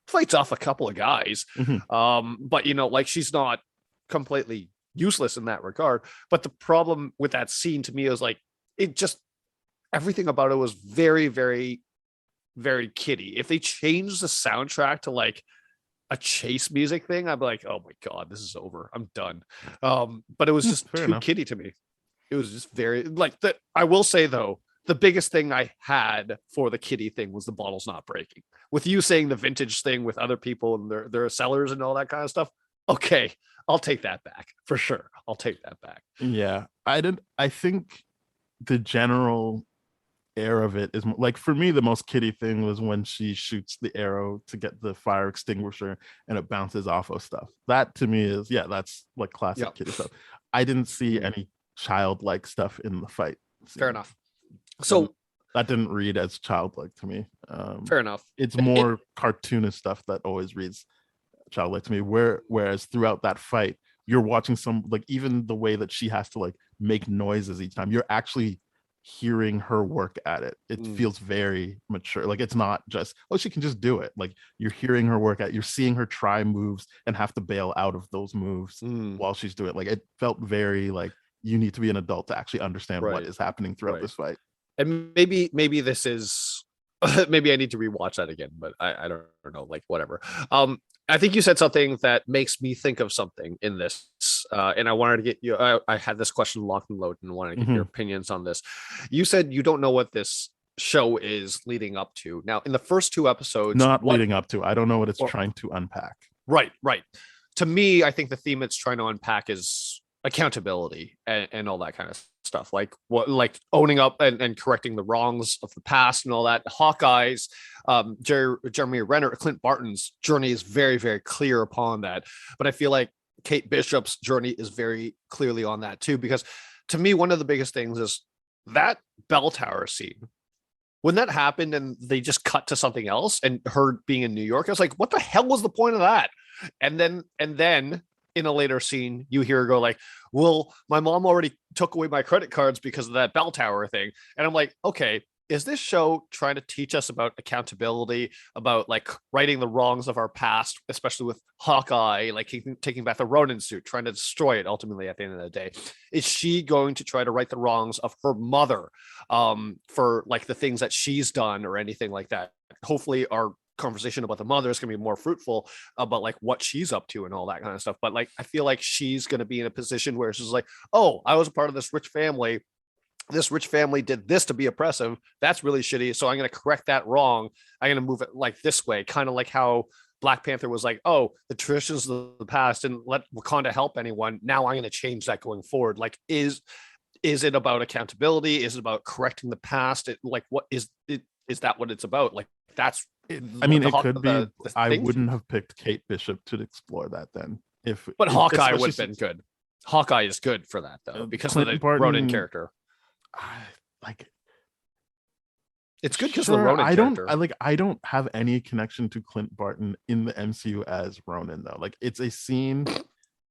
D: fights off a couple of guys.
C: Mhm.
D: But like she's not completely useless in that regard. But the problem with that scene to me is like it just everything about it was very, very, very kiddie. If they changed the soundtrack to like a chase music thing, I'd be like, oh my god, this is over. I'm done. But it was just
C: Fair
D: too
C: enough.
D: kiddie to me. It was just very like that. I will say though, the biggest thing I had for the kiddie thing was the bottles not breaking. With you saying the vintage thing with other people and their sellers and all that kind of stuff. Okay, I'll take that back for sure. I'll take that back.
C: Yeah, I think the general air of it is like for me the most kiddie thing was when she shoots the arrow to get the fire extinguisher and it bounces off of stuff. That to me is that's like classic kiddie stuff. I didn't see any childlike stuff in the fight scene.
D: Fair enough. So
C: that didn't read as childlike to me.
D: Fair enough.
C: It's more cartoonish stuff that always reads childlike to me. Whereas throughout that fight, you're watching some like even the way that she has to like make noises each time. You're actually hearing her work at it. It feels very mature. Like it's not just she can just do it. Like you're hearing her work at. You're seeing her try moves and have to bail out of those moves while she's doing it. Like it felt very like you need to be an adult to actually understand what is happening throughout this fight.
D: And maybe this is maybe I need to rewatch that again, but I don't know, like whatever. I think you said something that makes me think of something in this, and I wanted to get you. I had this question locked and loaded, and wanted to get your opinions on this. You said you don't know what this show is leading up to. Now, in the first 2 episodes,
C: leading up to. I don't know what it's trying to unpack.
D: Right. To me, I think the theme it's trying to unpack is accountability and all that kind of stuff, like owning up and correcting the wrongs of the past and all that. Hawkeye's Jeremy Renner, Clint Barton's journey is very, very clear upon that, but I feel like Kate Bishop's journey is very clearly on that too, because to me one of the biggest things is that bell tower scene. When that happened and they just cut to something else and her being in New York, I was like, what the hell was the point of that? And then in a later scene, you hear her go like, well, my mom already took away my credit cards because of that bell tower thing. And I'm like, okay, is this show trying to teach us about accountability, about like righting the wrongs of our past, especially with Hawkeye, like taking back the Ronin suit, trying to destroy it ultimately at the end of the day? Is she going to try to right the wrongs of her mother for like the things that she's done or anything like that? Hopefully our conversation about the mother is going to be more fruitful about like what she's up to and all that kind of stuff. But like I feel like she's going to be in a position where she's like, oh, I was a part of this rich family did this to be oppressive. That's really shitty. So I'm going to correct that wrong. I'm going to move it like this way, kind of like how Black Panther was like, oh, the traditions of the past didn't let Wakanda help anyone. Now I'm going to change that going forward. Like, is it about accountability? Is it about correcting the past? What is it? Is that what it's about? Like, that's
C: it could be. I wouldn't have picked Kate Bishop to explore that then.
D: But Hawkeye would have been good. Hawkeye is good for that though, because Clinton of the Ronin character. It's good because of the Ronin character.
C: I don't have any connection to Clint Barton in the MCU as Ronin though. Like it's a scene.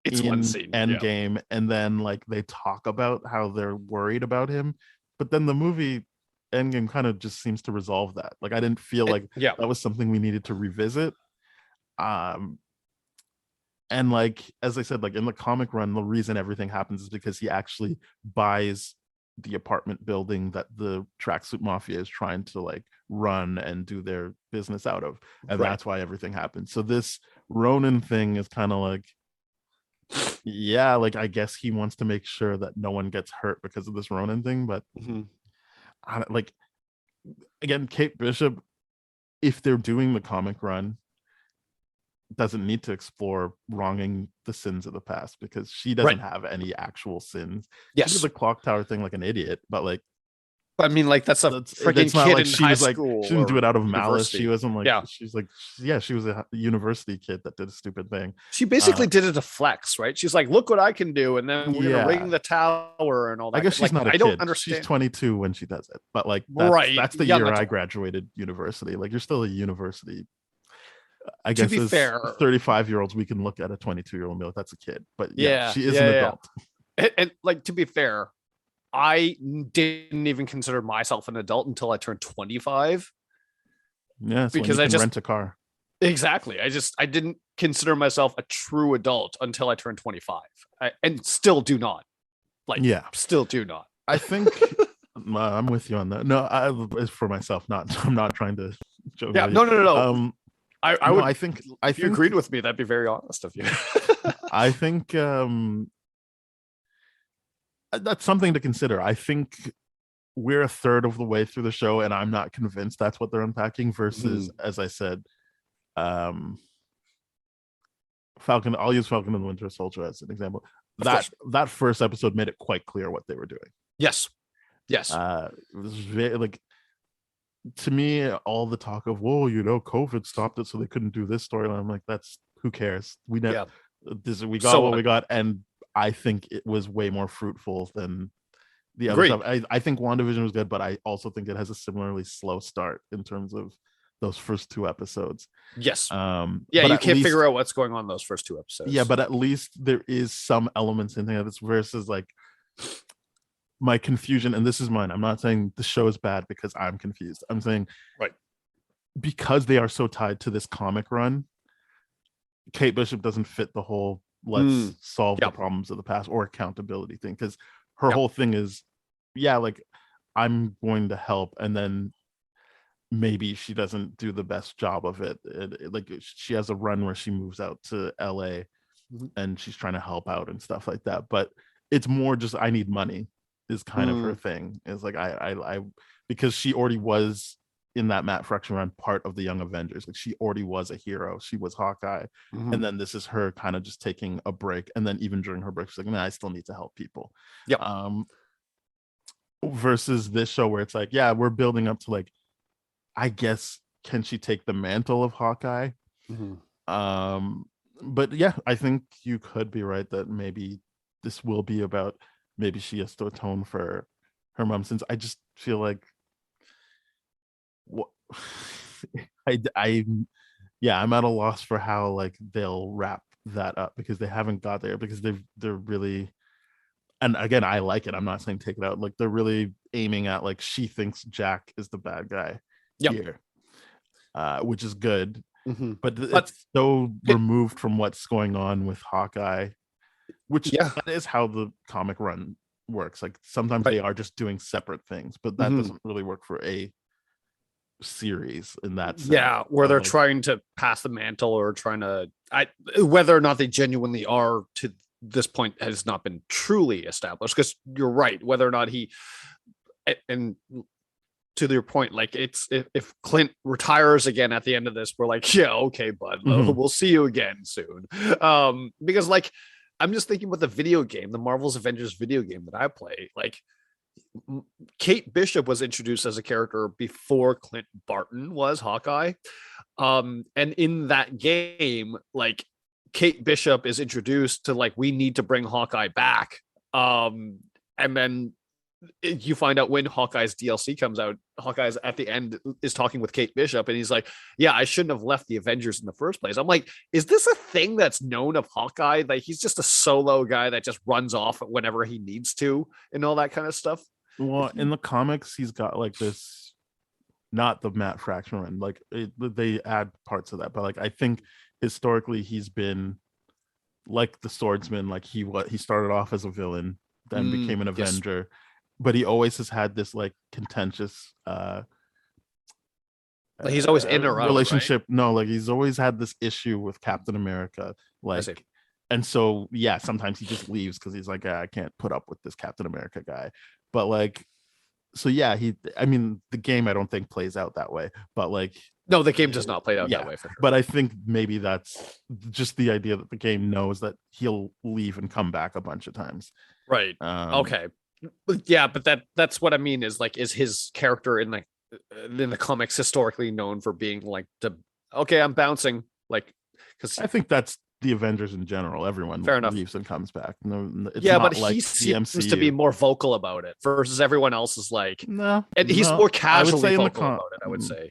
C: It's one scene. Endgame, and then like they talk about how they're worried about him, but then the movie Endgame kind of just seems to resolve that. Like I didn't feel like that was something we needed to revisit. And like as I said, like in the comic run, the reason everything happens is because he actually buys the apartment building that the tracksuit mafia is trying to like run and do their business out of, and that's why everything happens. So this Ronin thing is kind of like, like I guess he wants to make sure that no one gets hurt because of this Ronin thing, but like again, Kate Bishop, if they're doing the comic run, doesn't need to explore wronging the sins of the past because she doesn't have any actual sins. She did the clock tower thing like an idiot, but like
D: I mean, like that's a freaking kid
C: like
D: in
C: she
D: high
C: was like
D: school.
C: She didn't do it out of malice.
D: University.
C: She wasn't like she's like she was a university kid that did a stupid thing.
D: She basically did it to flex, right? She's like, look what I can do, and then we're gonna ring the tower and all that.
C: I guess she's not a kid.
D: I don't understand.
C: She's 22 when she does it, but like that's the year I graduated university. Like you're still a university. I
D: To
C: guess
D: be
C: as
D: fair,
C: 35-year-olds, we can look at a 22-year-old and be like, that's a kid. But
D: yeah,
C: she is
D: yeah,
C: an
D: yeah.
C: adult.
D: And like, to be fair, I didn't even consider myself an adult until I turned 25.
C: Yeah, so when
D: Because
C: you
D: I
C: can
D: just
C: rent a car.
D: exactly, I didn't consider myself a true adult until I turned 25, and still do not. Like,
C: Yeah,
D: still do not.
C: I think I'm with you on that. No, it's for myself. Not I'm not trying to joke
D: Yeah,
C: about
D: no,
C: you.
D: no, no, no. I
C: No,
D: would.
C: I think
D: If you agreed with me, that'd be very honest of you.
C: I think that's something to consider. I think we're a third of the way through the show, and I'm not convinced that's what they're unpacking. Versus, as I said, Falcon. I'll use Falcon and the Winter Soldier as an example. That first episode made it quite clear what they were doing.
D: Yes. It
C: was very, like, to me, all the talk of, whoa, COVID stopped it, so they couldn't do this storyline. I'm like, that's, who cares? We got what we got, and I think it was way more fruitful than the other stuff. I think WandaVision was good, but I also think it has a similarly slow start in terms of those first 2 episodes.
D: Yes.
C: Yeah,
D: you can't figure out what's going on in those first 2 episodes.
C: Yeah, but at least there is some elements in there that's versus like my confusion, and this is mine. I'm not saying the show is bad because I'm confused. I'm saying because they are so tied to this comic run, Kate Bishop doesn't fit the whole let's solve the problems of the past or accountability thing, because her whole thing is, like, I'm going to help, and then maybe she doesn't do the best job of it. Like, she has a run where she moves out to LA and she's trying to help out and stuff like that, but it's more just, I need money is kind of her thing. It's like, I because she already was in that Matt Fraction run part of the Young Avengers. Like, she already was a hero. She was Hawkeye. And then this is her kind of just taking a break, and then even during her break she's like, nah, I still need to help people. Versus this show where it's like, yeah, we're building up to, like, I guess, can she take the mantle of Hawkeye? But yeah, I think you could be right that maybe this will be about, maybe she has to atone for her mom, since I just feel like what I'm at a loss for how, like, they'll wrap that up, because they haven't got there, because they're really, and again, I like it, I'm not saying take it out, like, they're really aiming at, like, she thinks Jack is the bad guy here, which is good, but it's so removed from what's going on with Hawkeye, which that is how the comic run works. Like, sometimes they are just doing separate things, but that doesn't really work for a series in that sense.
D: Where they're trying to pass the mantle, or trying to, whether or not they genuinely are to this point has not been truly established, because you're right, whether or not he, and to your point, like, it's, if Clint retires again at the end of this, we're like, yeah, okay, bud, we'll see you again soon. Because, like, I'm just thinking about the video game, the Marvel's Avengers video game that I play. Like, Kate Bishop was introduced as a character before Clint Barton was Hawkeye. And in that game, like, Kate Bishop is introduced to, like, we need to bring Hawkeye back. And then you find out when Hawkeye's DLC comes out, Hawkeye's at the end is talking with Kate Bishop, and he's like, yeah, I shouldn't have left the Avengers in the first place. I'm like, is this a thing that's known of Hawkeye? Like, he's just a solo guy that just runs off whenever he needs to and all that kind of stuff?
C: Well, in the comics, he's got, like, this, not the Matt Fraction run, like, they add parts of that, but, like, I think historically he's been like the swordsman. Like, he started off as a villain, then became an Avenger, but he always has had this, like, contentious
D: he's always in a
C: relationship,
D: right?
C: No, like, he's always had this issue with Captain America, like, and so sometimes he just leaves because he's like, I can't put up with this Captain America guy. But, like, so I mean, the game I don't think plays out that way, but, like,
D: no, the game does not play out that way, for sure.
C: But I think maybe that's just the idea that the game knows that he'll leave and come back a bunch of times,
D: right? Okay, yeah, but that's what I mean, is, like, is his character in the comics historically known for being like, I'm bouncing, like, because
C: I think that's the Avengers in general. Everyone leaves and comes back. No, it's not, but like, he seems
D: to be more vocal about it versus everyone else is like,
C: no,
D: and he's more casually vocal about it, I would say.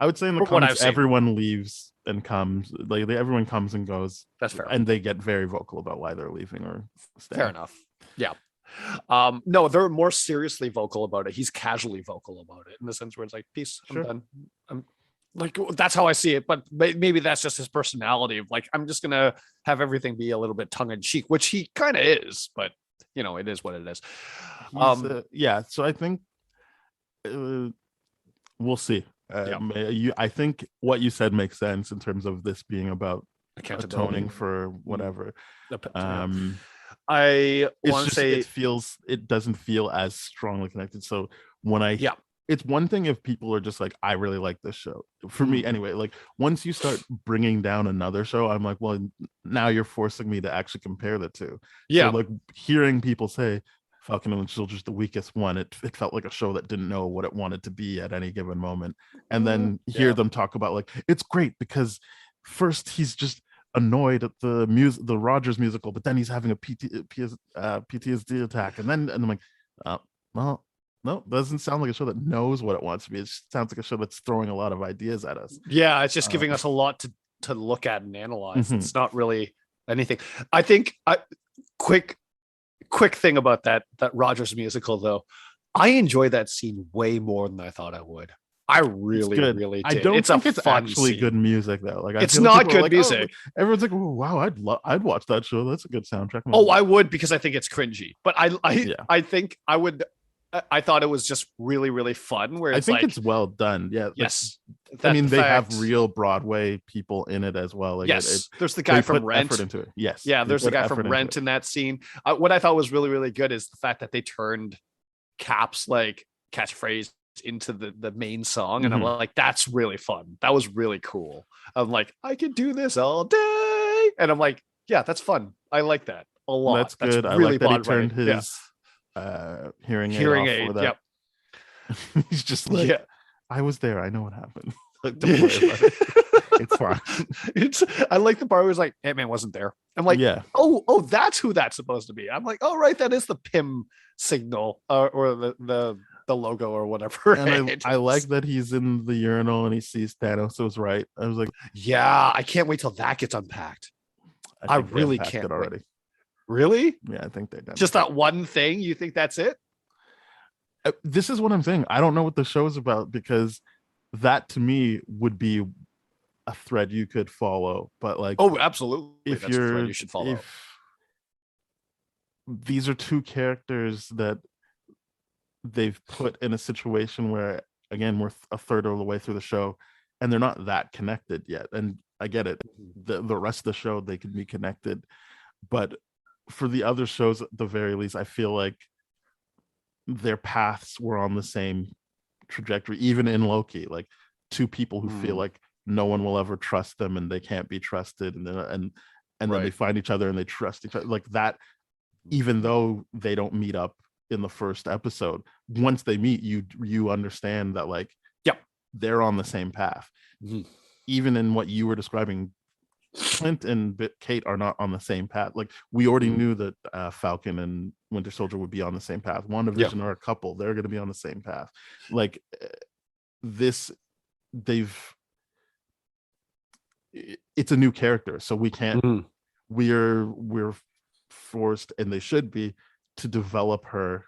C: I would say in the
D: From what
C: comics,
D: I've seen.
C: everyone leaves and comes. Like everyone comes and goes,
D: That's fair.
C: and they get very vocal about why they're leaving or staying.
D: Fair enough. Yeah. No, they're more seriously vocal about it. He's casually vocal about it in the sense where it's like, peace,
C: Sure.
D: I'm done. I'm like, that's how I see it. But maybe that's just his personality of like, I'm just gonna have everything be a little bit tongue in cheek, which he kind of is. But you know, it is what it is.
C: Yeah. So I think we'll see. I think what you said makes sense in terms of this being about atoning for whatever.
D: I want to say
C: it doesn't feel as strongly connected. So when it's one thing if people are just like, I really like this show. For me anyway, like once you start bringing down another show, I'm like, well, now you're forcing me to actually compare the two. So like hearing people say Falcon and Winter Soldier's the weakest one, it felt like a show that didn't know what it wanted to be at any given moment. And then hear them talk about like, it's great because first he's just annoyed at the Rogers musical, but then he's having a PTSD attack, and I'm like, well, no, doesn't sound like a show that knows what it wants to be. It just sounds like a show that's throwing a lot of ideas at us.
D: Yeah, it's just giving us a lot to look at and analyze. It's not really anything. I think quick thing about that Rogers musical though, I enjoy that scene way more than I thought I would. I really did.
C: I don't think it's actually good music though. Like
D: it's not good music.
C: Oh, everyone's like, oh, wow, I'd watch that show. That's a good soundtrack.
D: Oh, I would because I think it's cringy. But I think I would. I thought it was just really, really fun. Where I think
C: it's well done. Yeah.
D: Yes.
C: I mean, they have real Broadway people in it as well. Like
D: yes. There's the guy from Rent.
C: Effort into it. Yes.
D: Yeah. There's the guy from Rent in that scene. What I thought was really, really good is the fact that they turned Cap's like catchphrase into the main song, and I'm like, that's really fun. That was really cool. I'm like, I could do this all day, and I'm like, yeah, that's fun. I like that a lot.
C: That's good.
D: Really
C: I like that he turned his hearing aid.
D: Yep.
C: He's just like, I was there. I know what happened. Like, don't worry about it. It's fine.
D: I like the part where it was like, Ant-Man wasn't there. I'm like, oh, that's who that's supposed to be. I'm like, oh, right, that is the PIM signal or the logo or whatever.
C: And I like that he's in the urinal and he sees Thanos was right. I was like,
D: yeah, I can't wait till that gets unpacked. I really can't
C: already.
D: Wait. Really?
C: Yeah, I think they're done.
D: Just that one thing? You think that's it?
C: This is what I'm saying. I don't know what the show's about because that to me would be a thread you could follow. But like,
D: oh, absolutely,
C: if that's a thread you should follow. These are two characters that they've put in a situation where, again, we're a third of the way through the show, and they're not that connected yet. And I get it. The rest of the show they can be connected, but for the other shows, at the very least, I feel like their paths were on the same trajectory. Even in Loki, like two people who feel like no one will ever trust them and they can't be trusted, and then they find each other and they trust each other, like that. Even though they don't meet up in the first episode, once they meet, you understand that like, they're on the same path. Even in what you were describing, Clint and Kate are not on the same path. Like we already knew that Falcon and Winter Soldier would be on the same path. WandaVision are a couple. They're going to be on the same path. Like this, it's a new character. So we can't, we're forced, and they should be, to develop her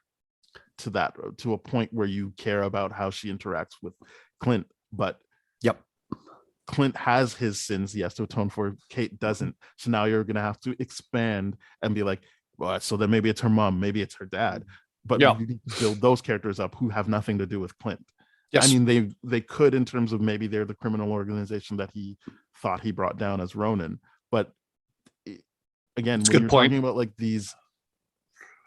C: to a point where you care about how she interacts with Clint. But Clint has his sins he has to atone for. Kate doesn't. So now you're going to have to expand and be like, well, so then maybe it's her mom, maybe it's her dad. But you need to build those characters up who have nothing to do with Clint. Yes. I mean, they could, in terms of maybe they're the criminal organization that he thought he brought down as Ronin. But again, when you're talking about like these,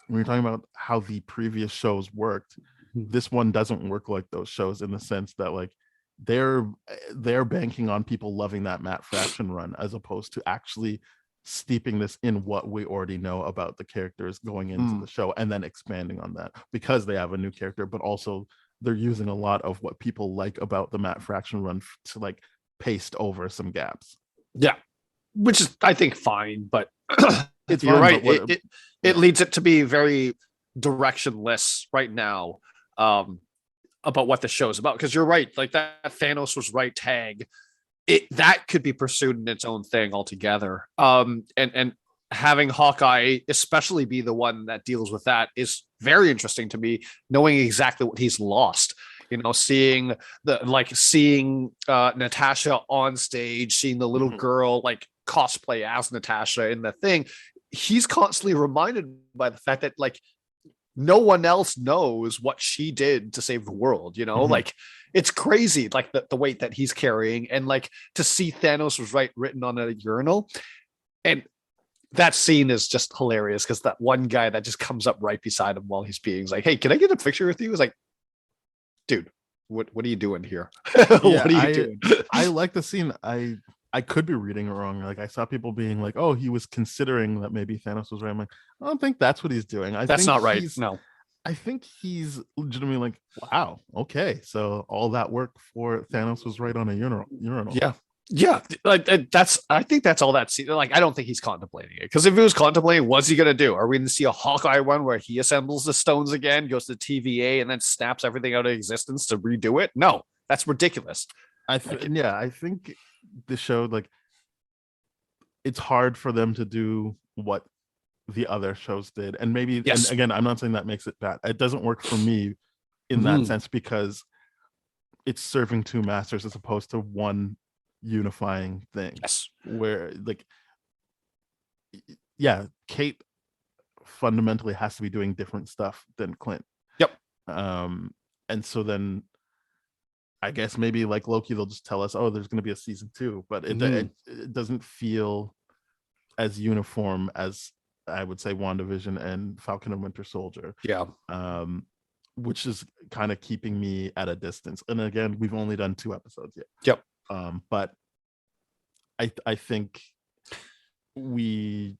C: when you're talking about how the previous shows worked, this one doesn't work like those shows, in the sense that like they're banking on people loving that Matt Fraction run, as opposed to actually steeping this in what we already know about the characters going into the show, and then expanding on that, because they have a new character, but also they're using a lot of what people like about the Matt Fraction run to like paste over some gaps. Yeah,
D: which is, I think, fine, but
C: it's
D: you're right. It leads it to be very directionless right now. about what the show is about. Because you're right, like that Thanos was right tag. That could be pursued in its own thing altogether. And having Hawkeye especially be the one that deals with that is very interesting to me, knowing exactly what he's lost. Seeing Natasha on stage, seeing the little girl like cosplay as Natasha in the thing. He's constantly reminded by the fact that like no one else knows what she did to save the world, like it's crazy, like the weight that he's carrying. And like to see Thanos was right written on a urinal. And that scene is just hilarious because that one guy that just comes up right beside him while he's peeing is like, hey, can I get a picture with you? He's like, dude, what are you doing here? What are you doing?
C: I like the scene. I could be reading it wrong. Like I saw people being like, "Oh, he was considering that maybe Thanos was right." I'm like, I don't think that's what he's doing.
D: That's not right. No,
C: I think he's legitimately like, "Wow, okay, so all that work for Thanos was right on a urinal."
D: Yeah. Like I think that's all that scene. Like I don't think he's contemplating it, because if he was contemplating, what's he gonna do? Are we gonna see a Hawkeye one where he assembles the stones again, goes to TVA, and then snaps everything out of existence to redo it? No, that's ridiculous.
C: I think the show, like, it's hard for them to do what the other shows did, and maybe and again, I'm not saying that makes it bad. It doesn't work for me in that sense because it's serving two masters as opposed to one unifying thing. Where like Kate fundamentally has to be doing different stuff than Clint. And so then I guess maybe like Loki, they'll just tell us, oh, there's going to be a season 2, but it doesn't feel as uniform as I would say WandaVision and Falcon and Winter Soldier. Which is kind of keeping me at a distance. And again, we've only done 2 episodes yet. But I think we'll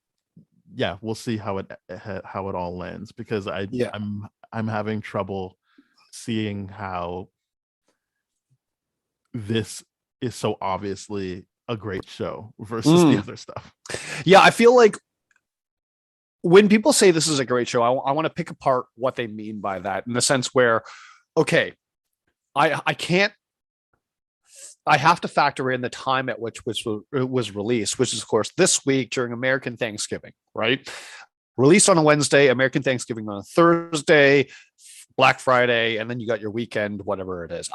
C: see how it all lands, because I'm having trouble seeing how this is so obviously a great show versus the other stuff.
D: I feel like when people say this is a great show, I want to pick apart what they mean by that, in the sense where, okay, I have to factor in the time at which it was released, which is of course this week during American Thanksgiving, right? Released on a Wednesday, American Thanksgiving on a Thursday, Black Friday, and then you got your weekend, whatever it is.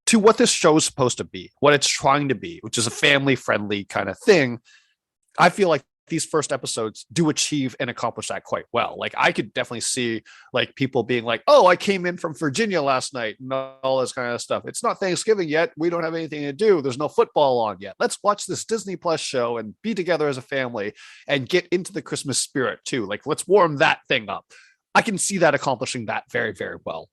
D: To what this show is supposed to be, what it's trying to be, which is a family-friendly kind of thing, I feel like these first episodes do achieve and accomplish that quite well. Like I could definitely see like people being like, oh, I came in from Virginia last night and all this kind of stuff. It's not Thanksgiving yet. We don't have anything to do. There's no football on yet. Let's watch this Disney Plus show and be together as a family and get into the Christmas spirit too. Like let's warm that thing up. I can see that accomplishing that very, very well.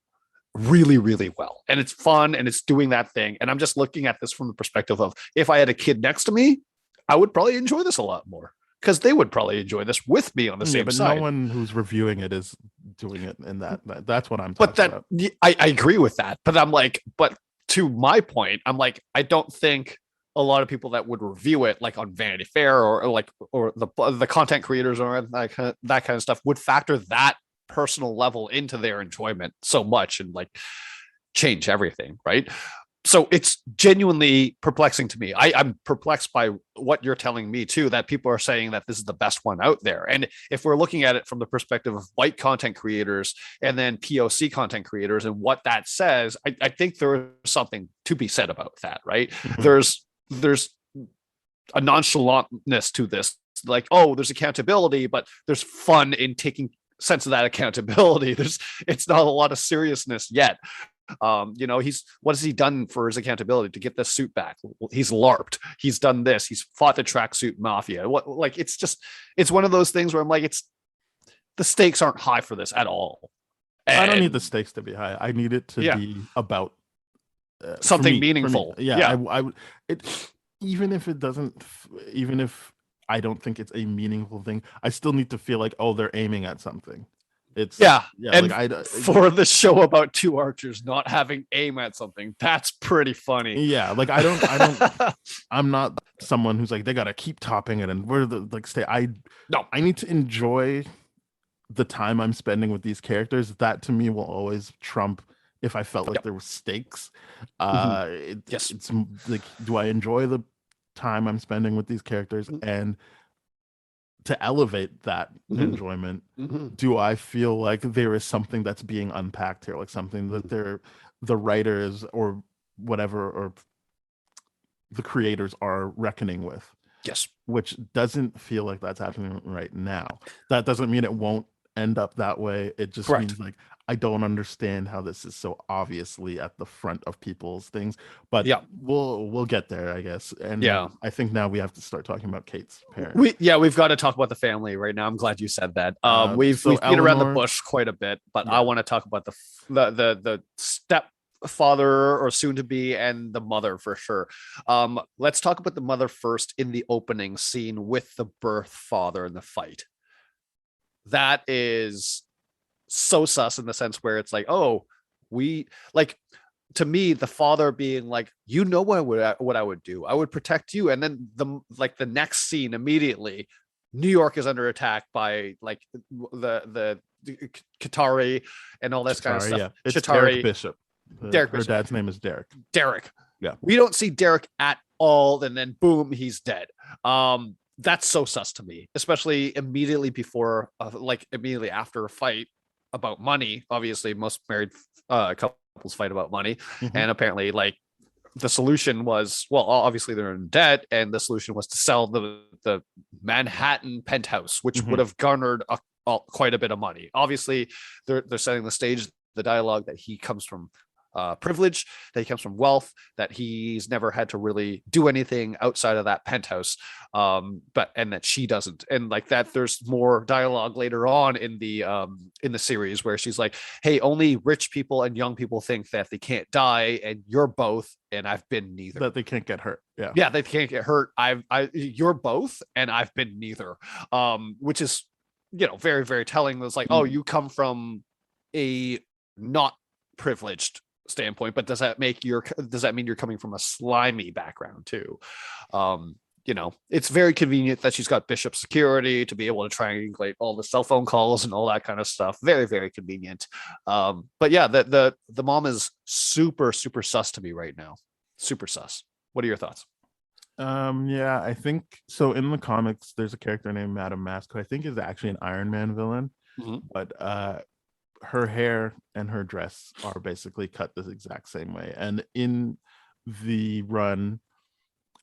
D: Really, really well. And it's fun and it's doing that thing. And I'm just looking at this from the perspective of, if I had a kid next to me, I would probably enjoy this a lot more, because they would probably enjoy this with me on the same side. But
C: no one who's reviewing it is doing it in that's what I'm talking about.
D: I agree with that. But I'm like, but to my point, I'm like, I don't think a lot of people that would review it like on Vanity Fair or the content creators or that kind of stuff would factor that personal level into their enjoyment so much and like change everything, right? So it's genuinely perplexing to me. I'm perplexed by what you're telling me too, that people are saying that this is the best one out there. And if we're looking at it from the perspective of white content creators and then POC content creators and what that says, I think there's something to be said about that, right? There's a nonchalantness to this, like, oh, there's accountability, but there's fun in taking sense of that accountability. It's not a lot of seriousness yet. What has he done for his accountability to get the suit back? He's LARPed. He's done this. He's fought the tracksuit mafia. It's one of those things where I'm like, the stakes aren't high for this at all. And
C: I don't need the stakes to be high. I need it to be about
D: something meaningful.
C: Even if I don't think it's a meaningful thing, I still need to feel like, oh, they're aiming at something. And
D: for the show about 2 archers not having aim at something, that's pretty funny.
C: Yeah, like I don't I'm not someone who's like, they gotta keep topping it and where the like stay. I need to enjoy the time I'm spending with these characters, that to me will always trump if I felt like there were stakes.
D: Yes.
C: It's like, do I enjoy the time I'm spending with these characters? And to elevate that enjoyment, do I feel like there is something that's being unpacked here, like something that the writers or whatever, or the creators are reckoning with?
D: Yes.
C: Which doesn't feel like that's happening right now. That doesn't mean it won't end up that way. It just means like, I don't understand how this is so obviously at the front of people's things, but we'll get there, I guess. And I think now we have to start talking about Kate's parents.
D: We've got to talk about the family right now. I'm glad you said that. We've beat around the bush quite a bit, but I want to talk about the stepfather or soon to be and the mother for sure. Let's talk about the mother first in the opening scene with the birth father in the fight. That is so sus in the sense where it's like, oh, we like, to me, the father being like, you know what I would do. I would protect you. And then the next scene immediately, New York is under attack by like the Qatari and all this kind of stuff.
C: Yeah. It's
D: Qatari,
C: Derek Bishop.
D: Derek
C: Her
D: Bishop.
C: dad's name is Derek.
D: Derek.
C: Yeah.
D: We don't see Derek at all, and then boom, he's dead. That's so sus to me, especially immediately before, immediately after a fight about money. Obviously, most married couples fight about money, and apparently, like, the solution was, well, obviously they're in debt, and the solution was to sell the Manhattan penthouse, which would have garnered quite a bit of money. Obviously, they're setting the stage, the dialogue that he comes from privilege, that he comes from wealth, that he's never had to really do anything outside of that penthouse, and that she doesn't, and like that there's more dialogue later on in the series where she's like, hey, only rich people and young people think that they can't die, and you're both, and I've been neither.
C: That they can't get hurt.
D: They can't get hurt. You're both, and I've been neither, which is, very, very telling. It's like, oh, you come from a not privileged standpoint, but does that mean you're coming from a slimy background too? It's very convenient that she's got Bishop security to be able to triangulate all the cell phone calls and all that kind of stuff. Very, very convenient. But yeah, the mom is super, super sus to me right now. Super sus. What are your thoughts?
C: I think so. In the comics, there's a character named Madame Mask who I think is actually an Iron Man villain, but her hair and her dress are basically cut the exact same way. And in the run,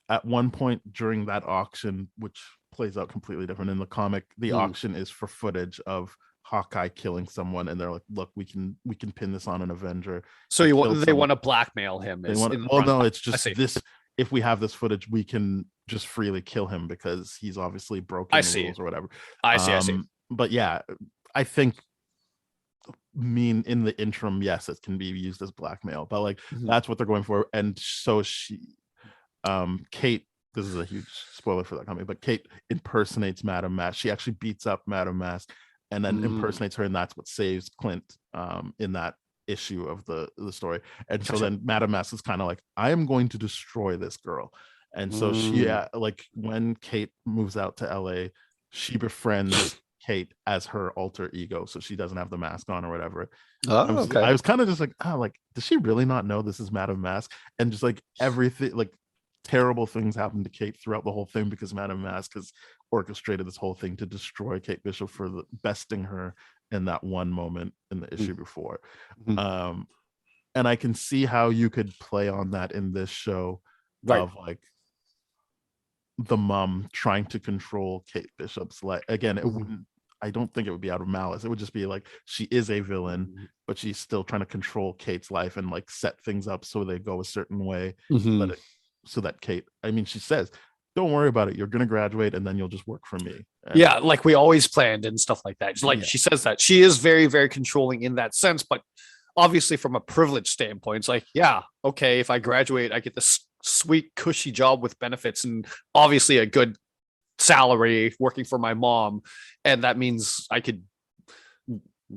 C: at one point during that auction, which plays out completely different in the comic, the auction is for footage of Hawkeye killing someone, and they're like, look, we can pin this on an Avenger.
D: So they want to blackmail him.
C: No, it's just this. If we have this footage, we can just freely kill him because he's obviously broken the rules or whatever. I see. But yeah, I think in the interim, yes, it can be used as blackmail, but like that's what they're going for. And so Kate, this is a huge spoiler for that company, but Kate impersonates Madame Mask. She actually beats up Madame Mask and then impersonates her, and that's what saves Clint in that issue of the story. And so then Madame Mask is kind of like, I am going to destroy this girl. And so she like when Kate moves out to LA, she befriends Kate as her alter ego, so she doesn't have the mask on or whatever. I was kind of just like, does she really not know this is Madame Mask? And just like everything, like terrible things happen to Kate throughout the whole thing because Madame Mask has orchestrated this whole thing to destroy Kate Bishop for besting her in that one moment in the issue before. And I can see how you could play on that in this show, of like the mom trying to control Kate Bishop's life. Again, it wouldn't, I don't think it would be out of malice. It would just be like, she is a villain, but she's still trying to control Kate's life and like set things up so they go a certain way, so that Kate, I mean, she says, don't worry about it. You're going to graduate and then you'll just work for me. And
D: like we always planned and stuff like that. She says that she is very, very controlling in that sense, but obviously from a privilege standpoint, it's like, yeah, okay, if I graduate, I get this sweet, cushy job with benefits and obviously a good salary working for my mom. And that means I could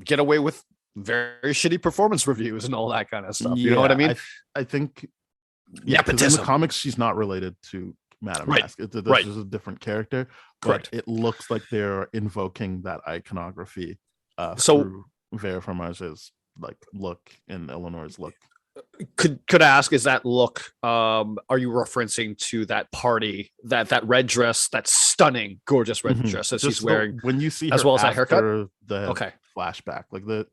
D: get away with very shitty performance reviews and all that kind of stuff. You know what I mean?
C: I think, because in the comics, she's not related to Madame Mask. This is a different character, but it looks like they're invoking that iconography
D: So
C: through Vera Farmiga's like look and Eleanor's look.
D: could I ask, is that look, are you referencing to that party, that red dress, that stunning, gorgeous red dress that she's wearing,
C: when you see
D: as
C: her
D: well as that
C: after
D: haircut?
C: the
D: Okay.
C: flashback, like the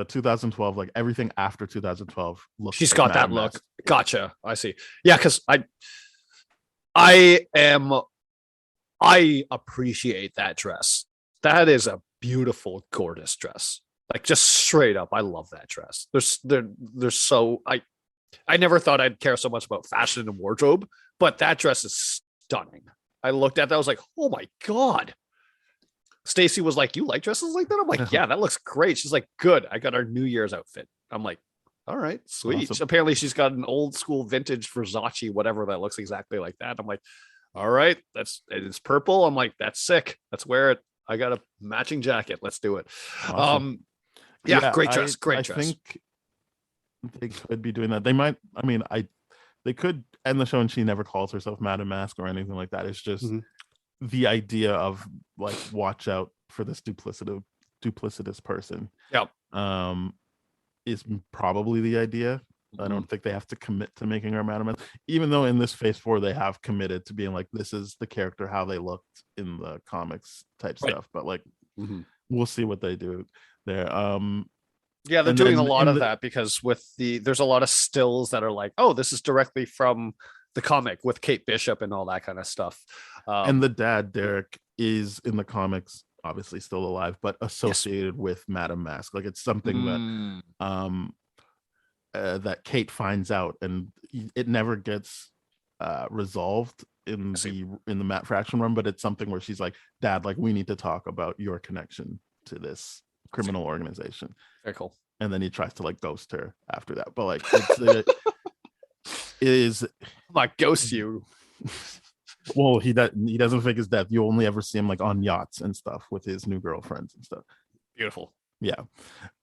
C: 2012, like everything after 2012 looks
D: She's
C: like
D: got that
C: Madame
D: look.
C: Mask.
D: Gotcha. I see. Yeah, because I appreciate that dress. That is a beautiful, gorgeous dress. Like just straight up, I love that dress. There's so I never thought I'd care so much about fashion and wardrobe, but that dress is stunning. I looked at that, I was like, oh my God. Stacy was like, you like dresses like that? I'm like, yeah, that looks great. She's like, good. I got our New Year's outfit. I'm like, all right, sweet.
C: Awesome.
D: Apparently she's got an old school vintage Versace, whatever that looks exactly like that. I'm like, all right, it's purple. I'm like, that's sick. Let's wear it. I got a matching jacket. Let's do it.
C: Awesome.
D: Yeah, great dress.
C: I
D: Dress.
C: think they could be doing that. They might. I mean, they could end the show and she never calls herself Madame Mask or anything like that. It's just the idea of like, watch out for this duplicitous person.
D: Yep.
C: Is probably the idea. I don't think they have to commit to making her Madame Mask, even though in this phase 4 they have committed to being like, this is the character how they looked in the comics type stuff. But like, we'll see what they do there.
D: Yeah, they're doing a lot of that because there's a lot of stills that are like, oh, this is directly from the comic with Kate Bishop and all that kind of stuff.
C: And the dad, Derek, is in the comics obviously still alive, but associated with Madame Mask. Like, it's something that Kate finds out, and it never gets resolved in the Matt Fraction run, but it's something where she's like, Dad, like, we need to talk about your connection to this criminal organization.
D: Very cool.
C: And then he tries to like ghost her after that, but like it is
D: like ghost you.
C: Well, he doesn't fake his death. You only ever see him like on yachts and stuff with his new girlfriends and stuff.
D: Beautiful.
C: Yeah.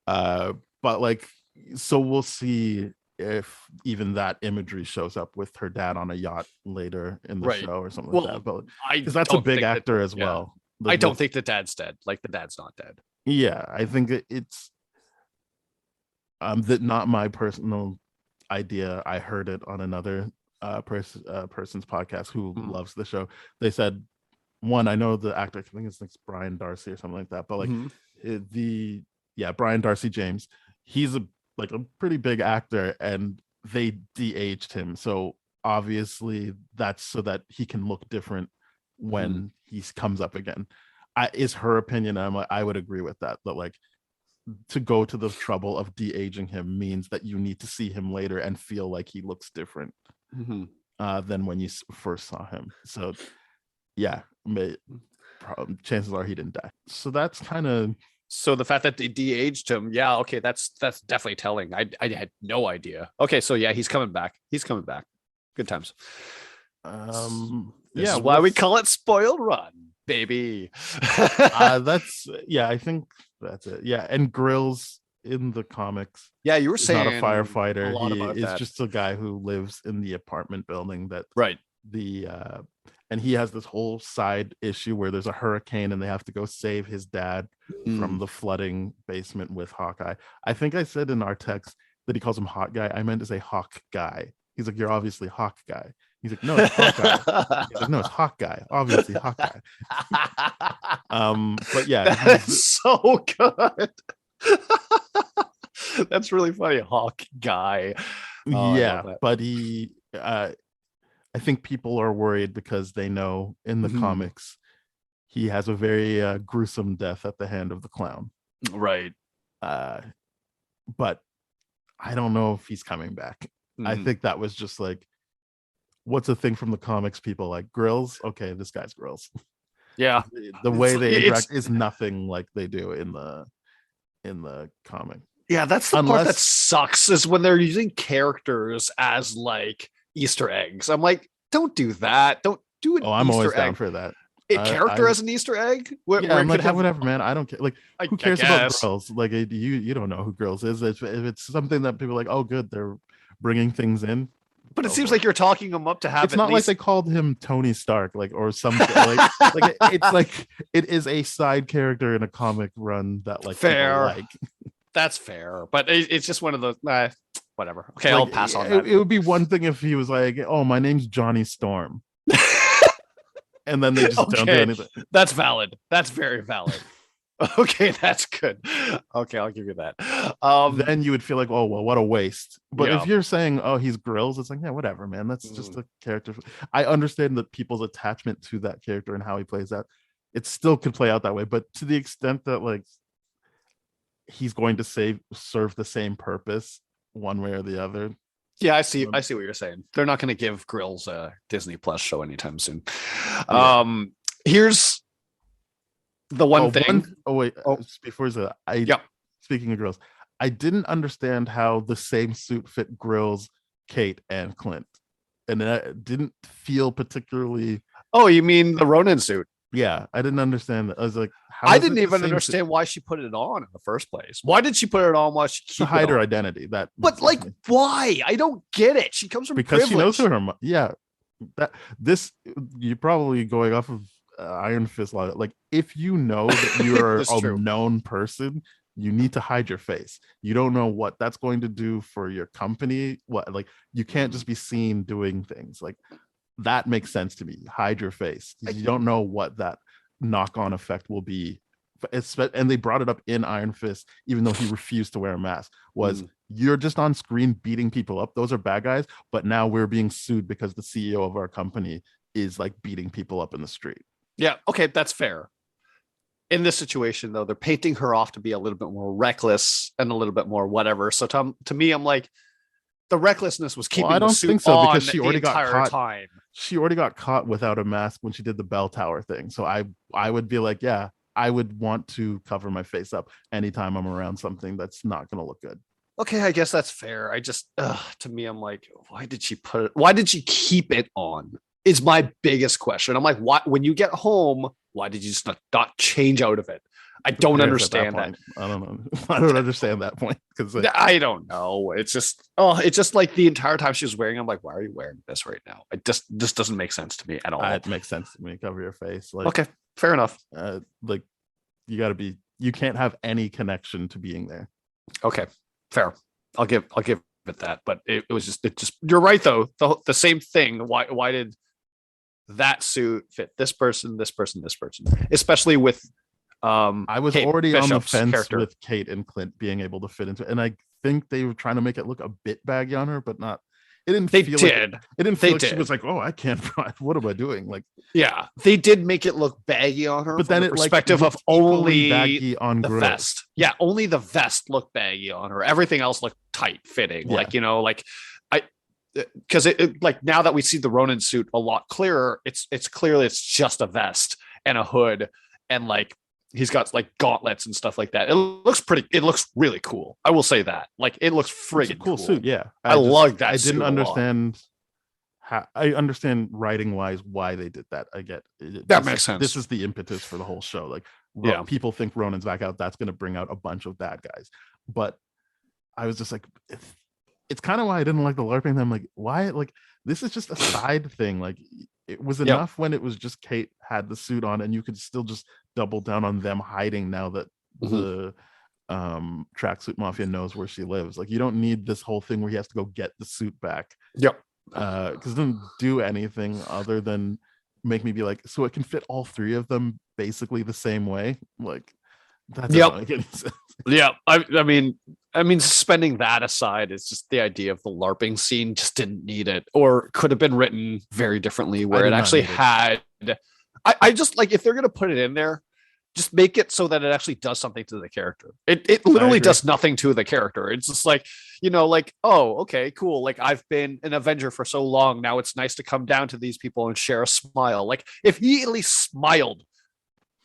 C: But like, so we'll see if even that imagery shows up with her dad on a yacht later in the show or something like that. But because that's a big actor as well.
D: I don't think the dad's dead. Like, the dad's not dead.
C: Yeah, I think it's that not my personal idea. I heard it on another person's podcast who loves the show. They said, one, I know the actor, I think it's like Brian Darcy or something like that, but like Brian Darcy James, he's a pretty big actor, and they de-aged him, so obviously that's so that he can look different when he comes up again. Is her opinion. I'm like, I would agree with that, but like, to go to the trouble of de-aging him means that you need to see him later and feel like he looks different than when you first saw him. So yeah, chances are he didn't die. So that's kind of,
D: so the fact that they de-aged him, yeah, okay, that's definitely telling. I had no idea. Okay, so yeah, he's coming back. Good times. This is why we call it Spoiled Run, baby.
C: I think that's it. Yeah, and Grills in the comics,
D: yeah, you were saying,
C: not a firefighter. He is
D: that.
C: just a guy who lives in the apartment building that and he has this whole side issue where there's a hurricane and they have to go save his dad from the flooding basement with Hawkeye. I think I said in our text that he calls him Hot Guy. I meant to say Hawk Guy. He's like, you're obviously Hawk Guy. He's like, no, it's Hawkeye. He's like, no, it's Hawk Guy. Obviously Hawkeye. But yeah,
D: that's so good. That's really funny. Hawk Guy.
C: But he I think people are worried because they know in the comics he has a very gruesome death at the hand of the clown.
D: Right.
C: But I don't know if he's coming back. I think that was just like, what's a thing from the comics people like? Grills? Okay, this guy's Grills.
D: Yeah.
C: The way they interact is nothing like they do in the comic.
D: Yeah, that's the part that sucks, is when they're using characters as like Easter eggs. I'm like, don't do that. Don't do it.
C: I'm always down for that.
D: Character as an Easter egg?
C: I'm like, whatever, man. I don't care. Like, who cares about Grills? Like, you don't know who Grills is. If it's something that people are like, oh, good, they're bringing things in.
D: But it
C: go
D: seems
C: for
D: like you're talking him up to have
C: It's
D: at
C: not like
D: least
C: they called him Tony Stark, like or something. Like it's like it is a side character in a comic run that like people
D: fair.
C: like.
D: That's fair, but it's just one of those. Whatever. Okay,
C: Like,
D: I'll pass on that.
C: It would be one thing if he was like, "Oh, my name's Johnny Storm," and then they just don't do
D: Okay,
C: anything.
D: that's valid. That's very valid. Okay, that's good. Okay, I'll give you that.
C: Then you would feel like, oh well, what a waste. But
D: Yeah.
C: if you're saying, oh, he's Grills, it's like, yeah, whatever, man. That's just a character. I understand that people's attachment to that character and how he plays that. It still could play out that way, but to the extent that like he's going to serve the same purpose one way or the other.
D: Yeah, I see what you're saying. They're not going to give Grills a Disney Plus show anytime soon.
C: Yeah.
D: Here's the one thing.
C: Before that, speaking of Grills, I didn't understand how the same suit fit Grills, Kate, and Clint, and it didn't feel particularly.
D: Oh, you mean the Ronin suit?
C: Yeah, I didn't understand that. I was like,
D: I didn't even understand why she put it on in the first place. Why did she put it on? Why she
C: to hide her identity?
D: But like, why? I don't get it. She comes from
C: because
D: privilege.
C: she knows who her. Yeah, you're probably going off of Iron Fist law. Like, if you know that you are a known person, you need to hide your face. You don't know what that's going to do for your company. What, like, you can't just be seen doing things like. That makes sense to me. Hide your face. You don't know what that knock-on effect will be. And they brought it up in Iron Fist, even though he refused to wear a mask, was you're just on screen beating people up. Those are bad guys. But now we're being sued because the CEO of our company is like beating people up in the street.
D: Yeah. Okay. That's fair. In this situation, though, they're painting her off to be a little bit more reckless and a little bit more whatever. So to me, I'm like, the recklessness was keeping the suit on because she already got caught. Time.
C: She already got caught without a mask when she did the bell tower thing. So I would be like, yeah, I would want to cover my face up anytime I'm around something that's not going to look good.
D: Okay, I guess that's fair. I just, to me, I'm like, why did she keep it on? Is my biggest question. I'm like, why, when you get home, why did you just not change out of it? I don't understand that.
C: I don't know. I don't understand that point because
D: I don't know. It's just like the entire time she was wearing. I'm like, why are you wearing this right now? It just doesn't make sense to me at all.
C: It makes sense to me. Cover your face. Like,
D: okay, fair enough.
C: Like you can't have any connection to being there.
D: Okay, fair. I'll give it that. But it just you're right though. The same thing. Why did that suit fit this person, especially with.
C: I was already on the fence with Kate and Clint being able to fit into it, and I think they were trying to make it look a bit baggy on her, but not. It didn't feel like she was like, "Oh, I can't. What am I doing?" Like,
D: yeah, they did make it look baggy on her,
C: but then
D: the perspective of only
C: baggy on
D: the vest. Yeah, only the vest looked baggy on her. Everything else looked tight fitting. Yeah. Like because it like now that we see the Ronin suit a lot clearer, it's clearly it's just a vest and a hood and like. He's got like gauntlets and stuff like that. It looks really cool. I will say that. Like it looks friggin'
C: cool suit. Yeah.
D: I love that.
C: I didn't understand how I understand writing wise why they did that. I get it.
D: That makes sense.
C: This is the impetus for the whole show. Like people think Ronin's back out. That's going to bring out a bunch of bad guys. But I was just like, it's kind of why I didn't like the LARPing. I'm like, why? Like, this is just a side thing. Like, it was enough when it was just Kate had the suit on, and you could still just double down on them hiding now that the tracksuit mafia knows where she lives. Like, you don't need this whole thing where he has to go get the suit back.
D: Yep.
C: Because it doesn't do anything other than make me be like, so it can fit all three of them basically the same way. Like, that doesn't make any sense.
D: Yeah, I mean, suspending that aside, it's just the idea of the LARPing scene just didn't need it, or could have been written very differently, where it actually had. I just like if they're gonna put it in there, just make it so that it actually does something to the character. It literally does nothing to the character. It's just like, like, oh, okay, cool. Like I've been an Avenger for so long now, it's nice to come down to these people and share a smile. Like if he at least smiled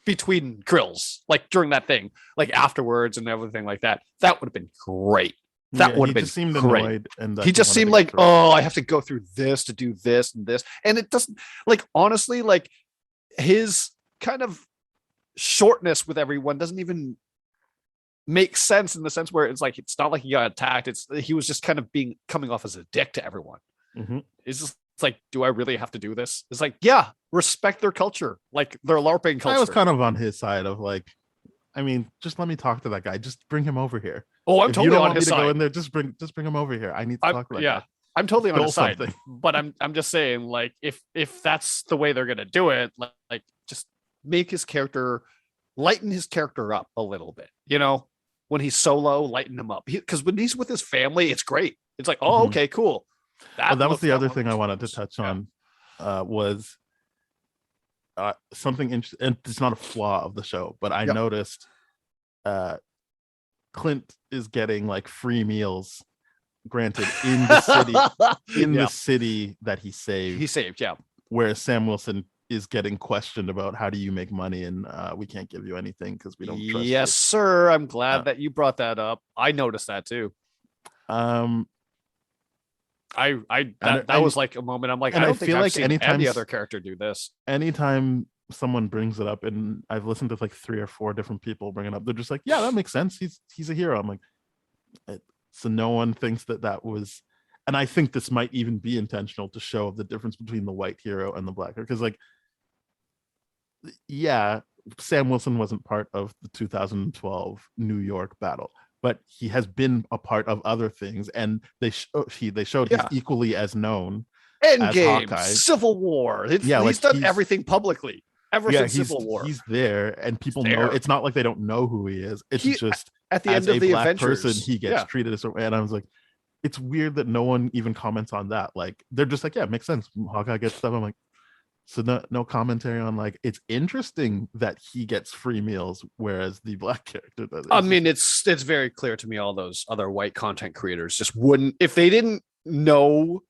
D: between grills, like during that thing, like afterwards and everything like that, that would have been great. That would have been
C: seemed
D: great.
C: Annoyed and
D: he just seemed like, oh, I have to go through this to do this and this. And it doesn't, like, honestly, like his kind of shortness with everyone doesn't even make sense in the sense where it's like, it's not like he got attacked. He was just kind of coming off as a dick to everyone. It's just it's like, do I really have to do this? It's like, yeah, respect their culture, like their LARPing culture.
C: I was kind of on his side of like, I mean, just let me talk to that guy. Just bring him over here.
D: Oh, I'm
C: If
D: totally
C: you don't
D: on
C: want me
D: his
C: to go
D: side.
C: in there, just bring him over here. I need to talk to that guy.
D: I'm totally on
C: Stole
D: his side.
C: something.
D: But I'm just saying, like, if that's the way they're gonna do it, like just make his character, lighten his character up a little bit. You know, when he's solo, lighten him up. Because when he's with his family, it's great. It's like, oh, okay, cool.
C: That was the other thing I wanted to touch on. Was something interesting, and it's not a flaw of the show, but I noticed Clint is getting like free meals granted in the city the city that he saved. Whereas Sam Wilson is getting questioned about how do you make money, and we can't give you anything because we don't trust you.
D: Sir, I'm glad that you brought that up. I noticed that too. That was like a moment. I'm like, I don't think I've seen any other character do this.
C: Anytime someone brings it up, and I've listened to like 3 or 4 different people bring it up, they're just like, yeah, that makes sense. He's a hero. I'm like, so no one thinks that was, and I think this might even be intentional to show the difference between the white hero and the black hero, because like, yeah, Sam Wilson wasn't part of the 2012 New York battle, but he has been a part of other things, and they showed he's equally as known.
D: Endgame, Civil War. He's done everything publicly ever since Civil War.
C: He's there, and people know. It's not like they don't know who he is. It's just
D: at the end of the Avengers,
C: person, he gets treated as. And I was like, it's weird that no one even comments on that. Like they're just like, yeah, it makes sense. Hawkeye gets stuff. I'm like, so no commentary on like, it's interesting that he gets free meals, whereas the black character doesn't.
D: I mean, it's very clear to me all those other white content creators just wouldn't, if they didn't know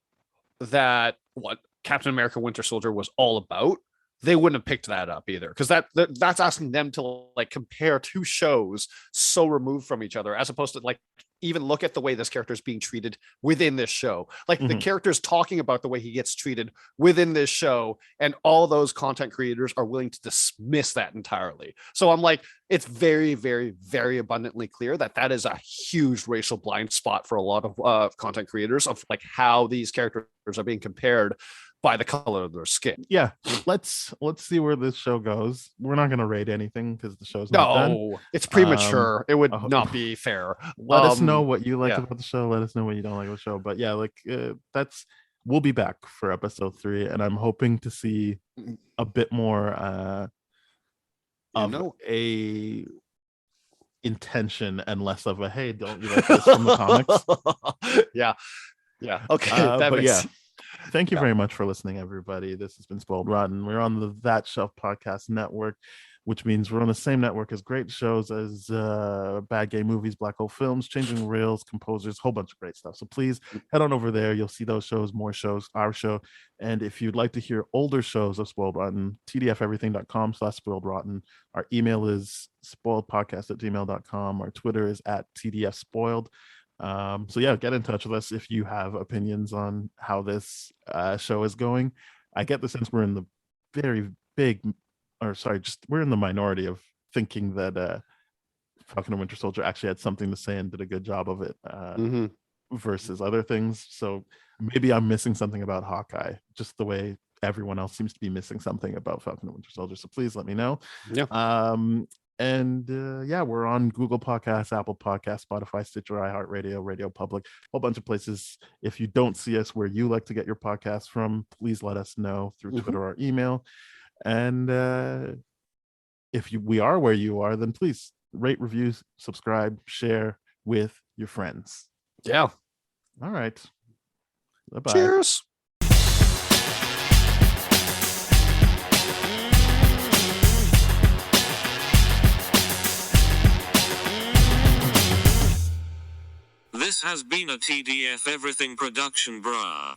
D: that what Captain America Winter Soldier was all about, they wouldn't have picked that up either, because that's asking them to like compare 2 shows so removed from each other, as opposed to like even look at the way this character is being treated within this show, like the character's talking about the way he gets treated within this show, and all those content creators are willing to dismiss that entirely. So I'm like, it's very, very, very abundantly clear that is a huge racial blind spot for a lot of content creators, of like how these characters are being compared by the color of their skin.
C: Yeah, let's see where this show goes. We're not going to rate anything because the show's not done.
D: It's premature. It would not be fair.
C: Let us know what you like about the show. Let us know what you don't like about the show. But yeah, like we'll be back for episode 3, and I'm hoping to see a bit more of a intention and less of a, hey, don't you like this from the comics?
D: Yeah. Okay.
C: Thank you very much for listening, everybody. This has been Spoiled Rotten. We're on the That Shelf Podcast Network, which means we're on the same network as great shows as Bad Gay Movies, Black Hole Films, Changing Reels, Composers, whole bunch of great stuff. So please head on over there. You'll see those shows, more shows, our show. And if you'd like to hear older shows of Spoiled Rotten, tdfeverything.com/spoiledrotten. Our email is spoiledpodcast@gmail.com. Our Twitter is @tdfspoiled. So yeah, get in touch with us if you have opinions on how this show is going. I get the sense we're in the we're in the minority of thinking that Falcon and Winter Soldier actually had something to say and did a good job of it versus other things. So maybe I'm missing something about Hawkeye, just the way everyone else seems to be missing something about Falcon and Winter Soldier. So please let me know. And we're on Google Podcasts, Apple Podcasts, Spotify, Stitcher, iHeartRadio, Radio Public, a whole bunch of places. If you don't see us where you like to get your podcasts from, please let us know through Twitter or email. And if we are where you are, then please rate, review, subscribe, share with your friends.
D: Yeah.
C: All right. Bye-bye.
D: Cheers.
A: This has been a TDF Everything production, brah.